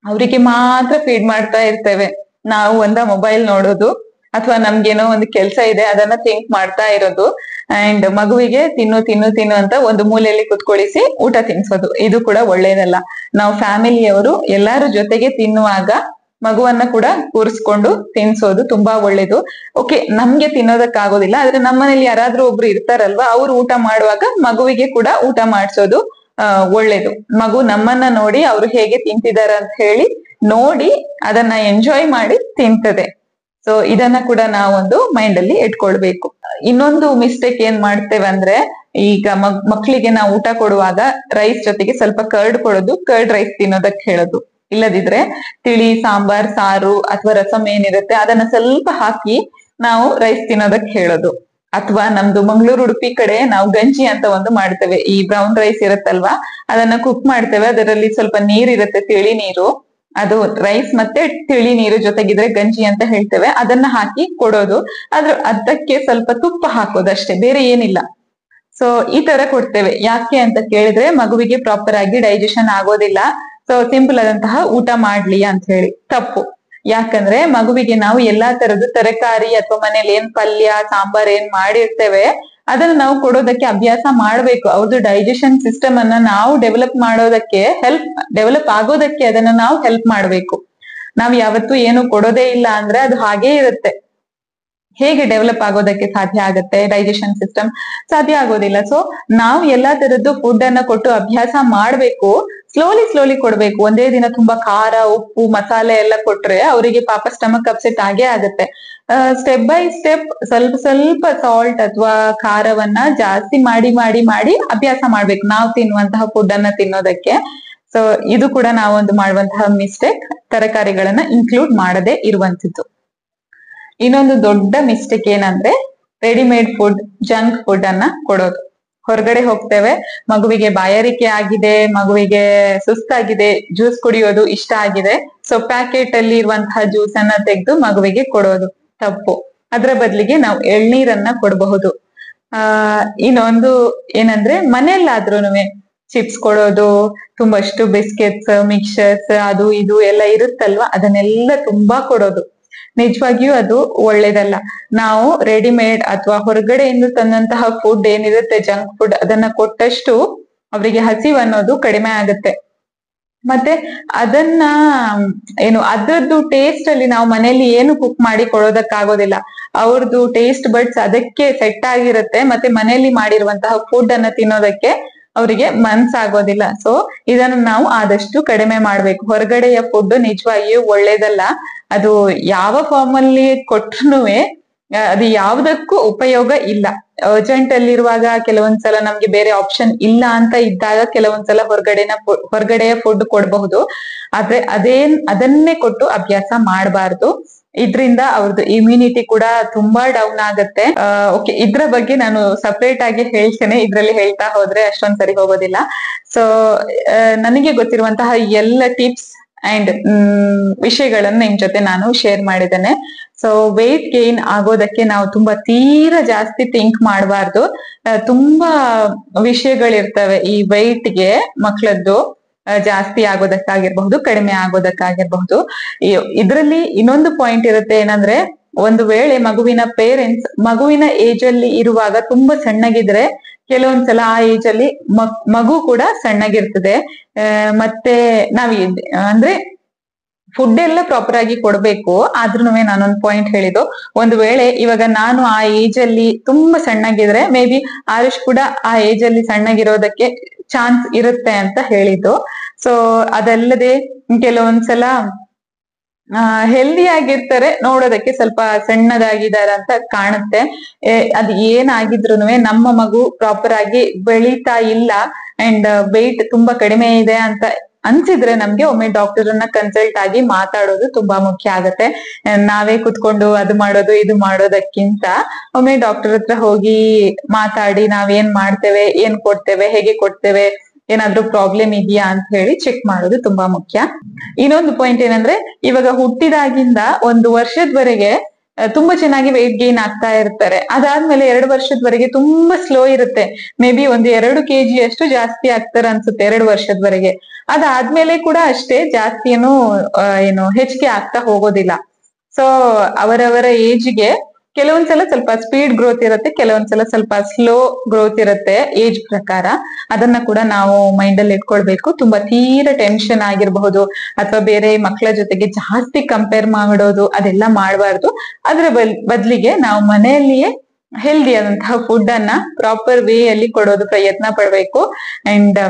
A: ಅವರಿಗೆ ಮಾತ್ರ ಫೀಡ್ ಮಾಡ್ತಾ ಇರ್ತೇವೆ. ನಾವು ಮೊಬೈಲ್ ನೋಡೋದು ಅಥವಾ ನಮ್ಗೇನೋ ಒಂದು ಕೆಲ್ಸ ಇದೆ ಅದನ್ನ ಥಿಂಕ್ ಮಾಡ್ತಾ ಇರೋದು ಅಂಡ್ ಮಗುವಿಗೆ ತಿನ್ನು ತಿನ್ನು ತಿನ್ನು ಅಂತ ಒಂದು ಮೂಲೆಯಲ್ಲಿ ಕುತ್ಕೊಳಿಸಿ ಊಟ ತಿನ್ಸೋದು, ಇದು ಕೂಡ ಒಳ್ಳೇದಲ್ಲ. ನಾವು ಫ್ಯಾಮಿಲಿಯವರು ಎಲ್ಲಾರು ಜೊತೆಗೆ ತಿನ್ನುವಾಗ ಮಗುವನ್ನ ಕೂಡ ಕೂರಿಸ್ಕೊಂಡು ತಿನ್ಸೋದು ತುಂಬಾ ಒಳ್ಳೇದು. ಓಕೆ ನಮ್ಗೆ ತಿನ್ನೋದಕ್ಕಾಗೋದಿಲ್ಲ, ಆದ್ರೆ ನಮ್ಮನೇಲಿ ಯಾರಾದ್ರೂ ಒಬ್ರು ಇರ್ತಾರಲ್ವಾ, ಅವ್ರು ಊಟ ಮಾಡುವಾಗ ಮಗುವಿಗೆ ಕೂಡ ಊಟ ಮಾಡಿಸೋದು ಒಳ್ಳೇದು. ಮಗು ನಮ್ಮನ್ನ ನೋಡಿ ಅವ್ರು ಹೇಗೆ ತಿಂತಿದಾರ ಅಂತ ಹೇಳಿ ನೋಡಿ ಅದನ್ನ ಎಂಜಾಯ್ ಮಾಡಿ ತಿಂತದೆ. ಸೊ ಇದನ್ನ ಕೂಡ ನಾವೊಂದು ಮೈಂಡ್ ಅಲ್ಲಿ ಇಟ್ಕೊಳ್ಬೇಕು. ಇನ್ನೊಂದು ಮಿಸ್ಟೇಕ್ ಏನ್ ಮಾಡ್ತೇವೆ ಅಂದ್ರೆ, ಈಗ ಮಕ್ಳಿಗೆ ನಾವು ಊಟ ಕೊಡುವಾಗ ರೈಸ್ ಜೊತೆಗೆ ಸ್ವಲ್ಪ ಕರ್ಡ್ ಕೊಡೋದು, ಕರ್ಡ್ ರೈಸ್ ತಿನ್ನೋದಕ್ಕೆ ಹೇಳೋದು. ಇಲ್ಲದಿದ್ರೆ ತಿಳಿ ಸಾಂಬಾರ್ ಸಾರು ಅಥವಾ ರಸಂ ಏನಿರುತ್ತೆ ಅದನ್ನ ಸ್ವಲ್ಪ ಹಾಕಿ ನಾವು ರೈಸ್ ತಿನ್ನೋದಕ್ಕೆ ಹೇಳೋದು. ಅಥವಾ ನಮ್ದು ಮಂಗಳೂರು ಉಡುಪಿ ಕಡೆ ನಾವು ಗಂಜಿ ಅಂತ ಒಂದು ಮಾಡ್ತೇವೆ. ಈ ಬ್ರೌನ್ ರೈಸ್ ಇರುತ್ತಲ್ವಾ, ಅದನ್ನ ಕುಕ್ ಮಾಡ್ತೇವೆ, ಅದರಲ್ಲಿ ಸ್ವಲ್ಪ ನೀರಿರುತ್ತೆ, ತಿಳಿ ನೀರು, ಅದು ರೈಸ್ ಮತ್ತೆ ತಿಳಿ ನೀರು ಜೊತೆಗಿದ್ರೆ ಗಂಜಿ ಅಂತ ಹೇಳ್ತೇವೆ, ಅದನ್ನ ಹಾಕಿ ಕೊಡೋದು. ಅದಕ್ಕೆ ಸ್ವಲ್ಪ ತುಪ್ಪ ಹಾಕೋದು ಅಷ್ಟೇ, ಬೇರೆ ಏನಿಲ್ಲ. ಸೊ ಈ ತರ ಕೊಡ್ತೇವೆ. ಯಾಕೆ ಅಂತ ಕೇಳಿದ್ರೆ ಮಗುವಿಗೆ ಪ್ರಾಪರ್ ಆಗಿ ಡೈಜೆಷನ್ ಆಗೋದಿಲ್ಲ. ಸೊ ಸಿಂಪಲ್ ಆದಂತಹ ಊಟ ಮಾಡ್ಲಿ ಅಂತ ಹೇಳಿ. ತಪ್ಪು. ಯಾಕಂದ್ರೆ ಮಗುವಿಗೆ ನಾವು ಎಲ್ಲಾ ತರದ್ದು ತರಕಾರಿ ಅಥವಾ ಮನೇಲಿ ಏನ್ ಪಲ್ಯ ಸಾಂಬಾರ್ ಏನ್ ಮಾಡಿರ್ತೇವೆ ಅದನ್ನ ನಾವು ಕೊಡೋದಕ್ಕೆ ಅಭ್ಯಾಸ ಮಾಡ್ಬೇಕು. ಅವ್ರದ್ದು ಡೈಜೆಷನ್ ಸಿಸ್ಟಮ್ ಅನ್ನ ನಾವು ಡೆವಲಪ್ ಆಗೋದಕ್ಕೆ ಅದನ್ನ ನಾವು ಹೆಲ್ಪ್ ಮಾಡ್ಬೇಕು. ನಾವ್ ಯಾವತ್ತೂ ಏನು ಕೊಡೋದೇ ಇಲ್ಲ ಅಂದ್ರೆ ಅದು ಹಾಗೇ ಇರುತ್ತೆ. ಹೇಗೆ ಡೆವಲಪ್ ಆಗೋದಕ್ಕೆ ಸಾಧ್ಯ ಆಗುತ್ತೆ? ಡೈಜೆಷನ್ ಸಿಸ್ಟಮ್ ಸಾಧ್ಯ ಆಗೋದಿಲ್ಲ. ಸೊ ನಾವು ಎಲ್ಲಾ ತರದ್ದು ಫುಡ್ ಅನ್ನ ಕೊಟ್ಟು ಅಭ್ಯಾಸ ಮಾಡ್ಬೇಕು. ಸ್ಲೋಲಿ ಕೊಡ್ಬೇಕು. ಒಂದೇ ದಿನ ತುಂಬಾ ಖಾರ ಉಪ್ಪು ಮಸಾಲೆ ಎಲ್ಲ ಕೊಟ್ರೆ ಅವರಿಗೆ ಪಾಪ ಸ್ಟಮಕ್ ಅಪ್ಸೆಟ್ ಆಗೇ ಆಗುತ್ತೆ. ಸ್ಟೆಪ್ ಬೈ ಸ್ಟೆಪ್ ಸ್ವಲ್ಪ ಸಾಲ್ಟ್ ಅಥವಾ ಖಾರವನ್ನ ಜಾಸ್ತಿ ಮಾಡಿ ಅಭ್ಯಾಸ ಮಾಡ್ಬೇಕು ನಾವು ತಿನ್ನುವಂತಹ ಫುಡ್ ಅನ್ನ ತಿನ್ನೋದಕ್ಕೆ. ಸೊ ಇದು ಕೂಡ ನಾವೊಂದು ಮಾಡುವಂತಹ ಮಿಸ್ಟೇಕ್, ತರಕಾರಿಗಳನ್ನ ಇನ್ಕ್ಲೂಡ್ ಮಾಡದೇ ಇರುವಂತದ್ದು. ಇನ್ನೊಂದು ದೊಡ್ಡ ಮಿಸ್ಟೇಕ್ ಏನಂದ್ರೆ, ರೆಡಿಮೇಡ್ ಫುಡ್, ಜಂಕ್ ಫುಡ್ ಅನ್ನ ಕೊಡೋದು. ಹೊರಗಡೆ ಹೋಗ್ತೇವೆ, ಮಗುವಿಗೆ ಬಾಯಾರಿಕೆ ಆಗಿದೆ, ಮಗುವಿಗೆ ಸುಸ್ತಾಗಿದೆ, ಜ್ಯೂಸ್ ಕುಡಿಯೋದು ಇಷ್ಟ ಆಗಿದೆ, ಸೊ ಪ್ಯಾಕೆಟ್ ಅಲ್ಲಿ ಇರುವಂತಹ ಜ್ಯೂಸ್ ಅನ್ನ ತೆಗೆದು ಮಗುವಿಗೆ ಕೊಡೋದು ತಪ್ಪು. ಅದರ ಬದಲಿಗೆ ನಾವು ಎಳ್ನೀರನ್ನ ಕೊಡಬಹುದು. ಇನ್ನೊಂದು ಏನಂದ್ರೆ, ಮನೆಯಲ್ಲಾದ್ರೂನುವೆ ಚಿಪ್ಸ್ ಕೊಡೋದು, ತುಂಬಷ್ಟು ಬಿಸ್ಕೆಟ್ಸ್ ಮಿಕ್ಸರ್ಸ್ ಅದು ಇದು ಎಲ್ಲ ಇರುತ್ತಲ್ವಾ, ಅದನ್ನೆಲ್ಲ ತುಂಬಾ ಕೊಡೋದು ನಿಜವಾಗಿಯೂ ಅದು ಒಳ್ಳೇದಲ್ಲ. ನಾವು ರೆಡಿಮೇಡ್ ಅಥವಾ ಹೊರಗಡೆಯಿಂದ ತಂದಂತಹ ಫುಡ್ ಏನಿರುತ್ತೆ ಜಂಕ್ ಫುಡ್, ಅದನ್ನ ಕೊಟ್ಟಷ್ಟು ಅವರಿಗೆ ಹಸಿವು ಅನ್ನೋದು ಕಡಿಮೆ ಆಗುತ್ತೆ. ಮತ್ತೆ ಅದನ್ನ ಅದ್ರದ್ದು ಟೇಸ್ಟ್ ಅಲ್ಲಿ ನಾವು ಮನೆಯಲ್ಲಿ ಏನು ಕುಕ್ ಮಾಡಿ ಕೊಡೋದಕ್ಕಾಗೋದಿಲ್ಲ. ಅವ್ರದ್ದು ಟೇಸ್ಟ್ ಬಡ್ಸ್ ಅದಕ್ಕೆ ಸೆಟ್ ಆಗಿರುತ್ತೆ. ಮತ್ತೆ ಮನೆಯಲ್ಲಿ ಮಾಡಿರುವಂತಹ ಫುಡ್ ಅನ್ನ ತಿನ್ನೋದಕ್ಕೆ ಅವರಿಗೆ ಮನ್ಸಾಗೋದಿಲ್ಲ. ಸೊ ಇದನ್ನು ನಾವು ಆದಷ್ಟು ಕಡಿಮೆ ಮಾಡ್ಬೇಕು. ಹೊರಗಡೆಯ ಫುಡ್ ನಿಜವಾಗಿಯೂ ಒಳ್ಳೇದಲ್ಲ. ಅದು ಯಾವ ಫಾರ್ಮ್ ಅಲ್ಲಿ ಕೊಟ್ರು ಅದು ಯಾವ್ದಕ್ಕೂ ಉಪಯೋಗ ಇಲ್ಲ. ಅರ್ಜೆಂಟ್ ಅಲ್ಲಿರುವಾಗ ಕೆಲವೊಂದ್ಸಲ ನಮ್ಗೆ ಬೇರೆ ಆಪ್ಷನ್ ಇಲ್ಲ ಅಂತ ಇದ್ದಾಗ ಕೆಲವೊಂದ್ಸಲ ಹೊರಗಡೆಯ ಫುಡ್ ಕೊಡಬಹುದು. ಆದ್ರೆ ಅದನ್ನೇ ಕೊಟ್ಟು ಅಭ್ಯಾಸ ಮಾಡಬಾರ್ದು. ಇದ್ರಿಂದ ಅವ್ರದ್ದು ಇಮ್ಯುನಿಟಿ ಕೂಡ ತುಂಬಾ ಡೌನ್ ಆಗತ್ತೆ. ಓಕೆ, ಇದ್ರ ಬಗ್ಗೆ ನಾನು ಸಪರೇಟ್ ಆಗಿ ಹೇಳ್ತೇನೆ, ಇದ್ರಲ್ಲಿ ಹೇಳ್ತಾ ಹೋದ್ರೆ ಅಷ್ಟೊಂದ್ ಸರಿ ಹೋಗೋದಿಲ್ಲ. ಸೊ ನನಗೆ ಗೊತ್ತಿರುವಂತಹ ಎಲ್ಲ ಟಿಪ್ಸ್ ಅಂಡ್ ವಿಷಯಗಳನ್ನ ನಿಮ್ ಜೊತೆ ನಾನು ಶೇರ್ ಮಾಡಿದ್ದೇನೆ. ಸೊ ವೆಯ್ಟ್ ಗೇನ್ ಆಗೋದಕ್ಕೆ ನಾವು ತೀರಾ ಜಾಸ್ತಿ ಥಿಂಕ್ ಮಾಡಬಾರ್ದು. ತುಂಬಾ ವಿಷಯಗಳಿರ್ತವೆ ಈ ವೆಯ್ಟ್ಗೆ, ಮಕ್ಕಳದ್ದು ಜಾಸ್ತಿ ಆಗೋದಕ್ಕಾಗಿರ್ಬಹುದು, ಕಡಿಮೆ ಆಗೋದಕ್ಕಾಗಿರ್ಬಹುದು. ಇದರಲ್ಲಿ ಇನ್ನೊಂದು ಪಾಯಿಂಟ್ ಇರುತ್ತೆ, ಏನಂದ್ರೆ ಒಂದು ವೇಳೆ ಮಗುವಿನ ಪೇರೆಂಟ್ಸ್ ಮಗುವಿನ ಏಜ್ ಅಲ್ಲಿ ಇರುವಾಗ ತುಂಬಾ ಸಣ್ಣಗಿದ್ರೆ ಕೆಲವೊಂದ್ಸಲ ಆ ಏಜ್ ಅಲ್ಲಿ ಮಗು ಕೂಡ ಸಣ್ಣಗಿರ್ತದೆ. ಮತ್ತೆ ಅಂದ್ರೆ ಫುಡ್ ಎಲ್ಲ ಪ್ರಾಪರ್ ಆಗಿ ಕೊಡ್ಬೇಕು. ಆದ್ರೂ ನಾನೊಂದು ಪಾಯಿಂಟ್ ಹೇಳಿದ್ದು, ಒಂದು ವೇಳೆ ಇವಾಗ ನಾನು ಆ ಏಜ್ ಅಲ್ಲಿ ತುಂಬಾ ಸಣ್ಣಗಿದ್ರೆ ಮೇ ಬಿ ಆರುಷ್ ಕೂಡ ಆ ಏಜ್ ಅಲ್ಲಿ ಸಣ್ಣಗಿರೋದಕ್ಕೆ ಚಾನ್ಸ್ ಇರುತ್ತೆ ಅಂತ ಹೇಳಿದ್ದು. ಸೊ ಅದಲ್ಲದೆ ಕೆಲವೊಂದ್ಸಲ ಹೆಲ್ದಿ ಆಗಿರ್ತಾರೆ, ನೋಡೋದಕ್ಕೆ ಸ್ವಲ್ಪ ಸಣ್ಣದಾಗಿದ್ದಾರೆ ಅಂತ ಕಾಣುತ್ತೆ. ಅದ್ ಏನಾಗಿದ್ರುನುವೆ ನಮ್ಮ ಮಗು ಪ್ರಾಪರ್ ಆಗಿ ಬೆಳೀತಾ ಇಲ್ಲ ಅಂಡ್ ವೆಯ್ಟ್ ತುಂಬಾ ಕಡಿಮೆ ಇದೆ ಅಂತ ಅನ್ಸಿದ್ರೆ ನಮ್ಗೆ ಒಮ್ಮೆ ಡಾಕ್ಟರ್ ಅನ್ನ ಕನ್ಸಲ್ಟ್ ಆಗಿ ಮಾತಾಡೋದು ತುಂಬಾ ಮುಖ್ಯ ಆಗತ್ತೆ. ನಾವೇ ಕುತ್ಕೊಂಡು ಅದು ಮಾಡೋದು ಇದು ಮಾಡೋದಕ್ಕಿಂತ ಒಮ್ಮೆ ಡಾಕ್ಟರ್ ಹತ್ರ ಹೋಗಿ ಮಾತಾಡಿ ನಾವೇನ್ ಮಾಡ್ತೇವೆ, ಏನ್ ಕೊಡ್ತೇವೆ, ಹೇಗೆ ಕೊಡ್ತೇವೆ, ಏನಾದ್ರೂ ಪ್ರಾಬ್ಲಮ್ ಇದೆಯಾ ಅಂತ ಹೇಳಿ ಚೆಕ್ ಮಾಡೋದು ತುಂಬಾ ಮುಖ್ಯ. ಇನ್ನೊಂದು ಪಾಯಿಂಟ್ ಏನಂದ್ರೆ, ಇವಾಗ ಹುಟ್ಟಿದಾಗಿಂದ 1 ವರ್ಷದವರೆಗೆ ತುಂಬಾ ಚೆನ್ನಾಗಿ ವೆಯ್ಟ್ ಗೇನ್ ಆಗ್ತಾ ಇರ್ತಾರೆ. ಅದಾದ್ಮೇಲೆ 2 ವರ್ಷದವರೆಗೆ ತುಂಬಾ ಸ್ಲೋ ಇರುತ್ತೆ. ಮೇ ಬಿ 1-2 kg ಅಷ್ಟು ಜಾಸ್ತಿ ಆಗ್ತಾರೆ ಅನ್ಸುತ್ತೆ 2 ವರ್ಷದವರೆಗೆ. ಅದಾದ್ಮೇಲೆ ಕೂಡ ಅಷ್ಟೇ ಜಾಸ್ತಿ ಏನು ಹೆಚ್ಚಿಗೆ ಆಗ್ತಾ ಹೋಗೋದಿಲ್ಲ. ಸೊ ಅವರವರ ಏಜ್ಗೆ ಕೆಲವೊಂದ್ಸಲ ಸ್ವಲ್ಪ ಸ್ಪೀಡ್ ಗ್ರೋತ್ ಇರುತ್ತೆ, ಕೆಲವೊಂದ್ಸಲ ಸ್ವಲ್ಪ ಸ್ಲೋ ಗ್ರೋತ್ ಇರುತ್ತೆ ಏಜ್ ಪ್ರಕಾರ. ಅದನ್ನ ಕೂಡ ನಾವು ಮೈಂಡ್ ಅಲ್ಲಿ ಇಟ್ಕೊಳ್ಬೇಕು. ತುಂಬಾ ತೀರಾ ಟೆನ್ಷನ್ ಆಗಿರಬಹುದು ಅಥವಾ ಬೇರೆ ಮಕ್ಕಳ ಜೊತೆಗೆ ಜಾಸ್ತಿ ಕಂಪೇರ್ ಮಾಡೋದು ಅದೆಲ್ಲ ಮಾಡಬಾರ್ದು. ಅದ್ರ ಬದ್ಲಿಗೆ ನಾವು ಮನೆಯಲ್ಲಿಯೇ ಹೆಲ್ದಿ ಆದಂತಹ ಫುಡ್ ಅನ್ನ ಪ್ರಾಪರ್ ವೇ ಅಲ್ಲಿ ಕೊಡೋದು ಪ್ರಯತ್ನ ಪಡ್ಬೇಕು. ಅಂಡ್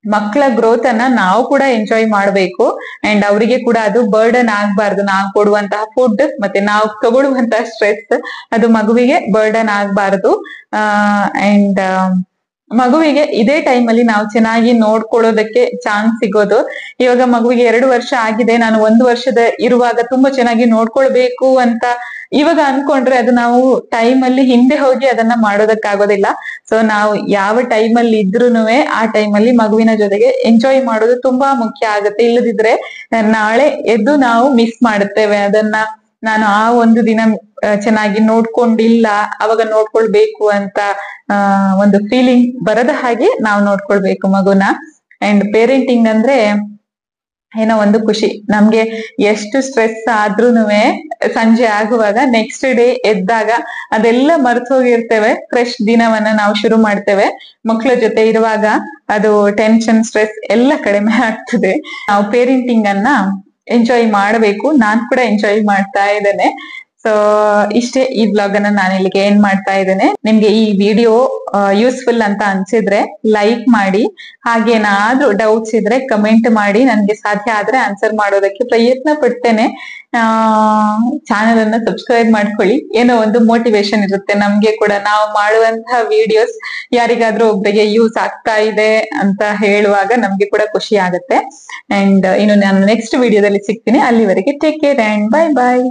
A: ಮಕ್ಕಳ ಗ್ರೋತ್ ಅನ್ನ ನಾವು ಕೂಡ ಎಂಜಾಯ್ ಮಾಡ್ಬೇಕು. ಅಂಡ್ ಅವರಿಗೆ ಕೂಡ ಅದು ಬರ್ಡನ್ ಆಗ್ಬಾರ್ದು. ನಾವು ಕೊಡುವಂತಹ ಫುಡ್ ಮತ್ತೆ ನಾವು ತಗೊಳ್ಳುವಂತಹ ಸ್ಟ್ರೆಸ್ ಅದು ಮಗುವಿಗೆ ಬರ್ಡನ್ ಆಗ್ಬಾರ್ದು. ಅಂಡ್ ಮಗುವಿಗೆ ಇದೇ ಟೈಮ್ ಅಲ್ಲಿ ನಾವು ಚೆನ್ನಾಗಿ ನೋಡ್ಕೊಳ್ಳೋದಕ್ಕೆ ಚಾನ್ಸ್ ಸಿಗೋದು. ಇವಾಗ ಮಗುವಿಗೆ 2 ವರ್ಷ ಆಗಿದೆ, ನಾನು 1 ವರ್ಷದ ಇರುವಾಗ ತುಂಬಾ ಚೆನ್ನಾಗಿ ನೋಡ್ಕೊಳ್ಬೇಕು ಅಂತ ಇವಾಗ ಅನ್ಕೊಂಡ್ರೆ ಅದು ನಾವು ಟೈಮ್ ಅಲ್ಲಿ ಹಿಂದೆ ಹೋಗಿ ಅದನ್ನ ಮಾಡೋದಕ್ಕಾಗೋದಿಲ್ಲ. ಸೊ ನಾವು ಯಾವ ಟೈಮ್ ಅಲ್ಲಿ ಇದ್ರೂನುವೆ ಆ ಟೈಮ್ ಅಲ್ಲಿ ಮಗುವಿನ ಜೊತೆಗೆ ಎಂಜಾಯ್ ಮಾಡೋದು ತುಂಬಾ ಮುಖ್ಯ ಆಗುತ್ತೆ. ಇಲ್ಲದಿದ್ರೆ ನಾಳೆ ಎದ್ದು ನಾವು ಮಿಸ್ ಮಾಡುತ್ತೇವೆ ಅದನ್ನ. ನಾನು ಆ ಒಂದು ದಿನ ಚೆನ್ನಾಗಿ ನೋಡ್ಕೊಂಡಿಲ್ಲ, ಅವಾಗ ನೋಡ್ಕೊಳ್ಬೇಕು ಅಂತ ಒಂದು ಫೀಲಿಂಗ್ ಬರದ ಹಾಗೆ ನಾವು ನೋಡ್ಕೊಳ್ಬೇಕು ಮಗುನ. ಅಂಡ್ ಪೇರೆಂಟಿಂಗ್ ಅಂದ್ರೆ ಏನೋ ಒಂದು ಖುಷಿ. ನಮ್ಗೆ ಎಷ್ಟು ಸ್ಟ್ರೆಸ್ ಆದ್ರೂನುವೆ ಸಂಜೆ ಆಗುವಾಗ ನೆಕ್ಸ್ಟ್ ಡೇ ಎದ್ದಾಗ ಅದೆಲ್ಲ ಮರ್ತು ಹೋಗಿರ್ತೇವೆ. ಫ್ರೆಶ್ ದಿನವನ್ನ ನಾವು ಶುರು ಮಾಡ್ತೇವೆ. ಮಕ್ಕಳ ಜೊತೆ ಇರುವಾಗ ಅದು ಟೆನ್ಷನ್ ಸ್ಟ್ರೆಸ್ ಎಲ್ಲ ಕಡಿಮೆ ಆಗ್ತದೆ. ನಾವು ಪೇರೆಂಟಿಂಗ್ ಅನ್ನ ಎಂಜಾಯ್ ಮಾಡಬೇಕು. ನಾನ್ ಕೂಡ ಎಂಜಾಯ್ ಮಾಡ್ತಾ ಇದ್ದೇನೆ. ಸೊ ಇಷ್ಟೇ ಈ ವ್ಲಾಗ್ ಅನ್ನ ನಾನು ಇಲ್ಲಿಗೆ ಏನ್ ಮಾಡ್ತಾ ಇದ್ದೇನೆ. ನಿಮ್ಗೆ ಈ ವಿಡಿಯೋ ಯೂಸ್ಫುಲ್ ಅಂತ ಅನ್ಸಿದ್ರೆ ಲೈಕ್ ಮಾಡಿ. ಹಾಗೇನಾದ್ರೂ ಡೌಟ್ಸ್ ಇದ್ರೆ ಕಮೆಂಟ್ ಮಾಡಿ. ನನ್ಗೆ ಸಾಧ್ಯ ಆದ್ರೆ ಆನ್ಸರ್ ಮಾಡೋದಕ್ಕೆ ಪ್ರಯತ್ನ ಪಡ್ತೇನೆ. ಚಾನೆಲ್ ಅನ್ನ ಸಬ್ಸ್ಕ್ರೈಬ್ ಮಾಡ್ಕೊಳ್ಳಿ. ಏನೋ ಒಂದು ಮೋಟಿವೇಶನ್ ಇರುತ್ತೆ ನಮ್ಗೆ ಕೂಡ. ನಾವು ಮಾಡುವಂತಹ ವಿಡಿಯೋಸ್ ಯಾರಿಗಾದ್ರೂ ಒಬ್ಬರಿಗೆ ಯೂಸ್ ಆಗ್ತಾ ಇದೆ ಅಂತ ಹೇಳುವಾಗ ನಮ್ಗೆ ಕೂಡ ಖುಷಿ ಆಗುತ್ತೆ. ಅಂಡ್ ಇನ್ನು ನಾನು ನೆಕ್ಸ್ಟ್ ವಿಡಿಯೋದಲ್ಲಿ ಸಿಗ್ತೀನಿ. ಅಲ್ಲಿವರೆಗೆ take care and bye bye.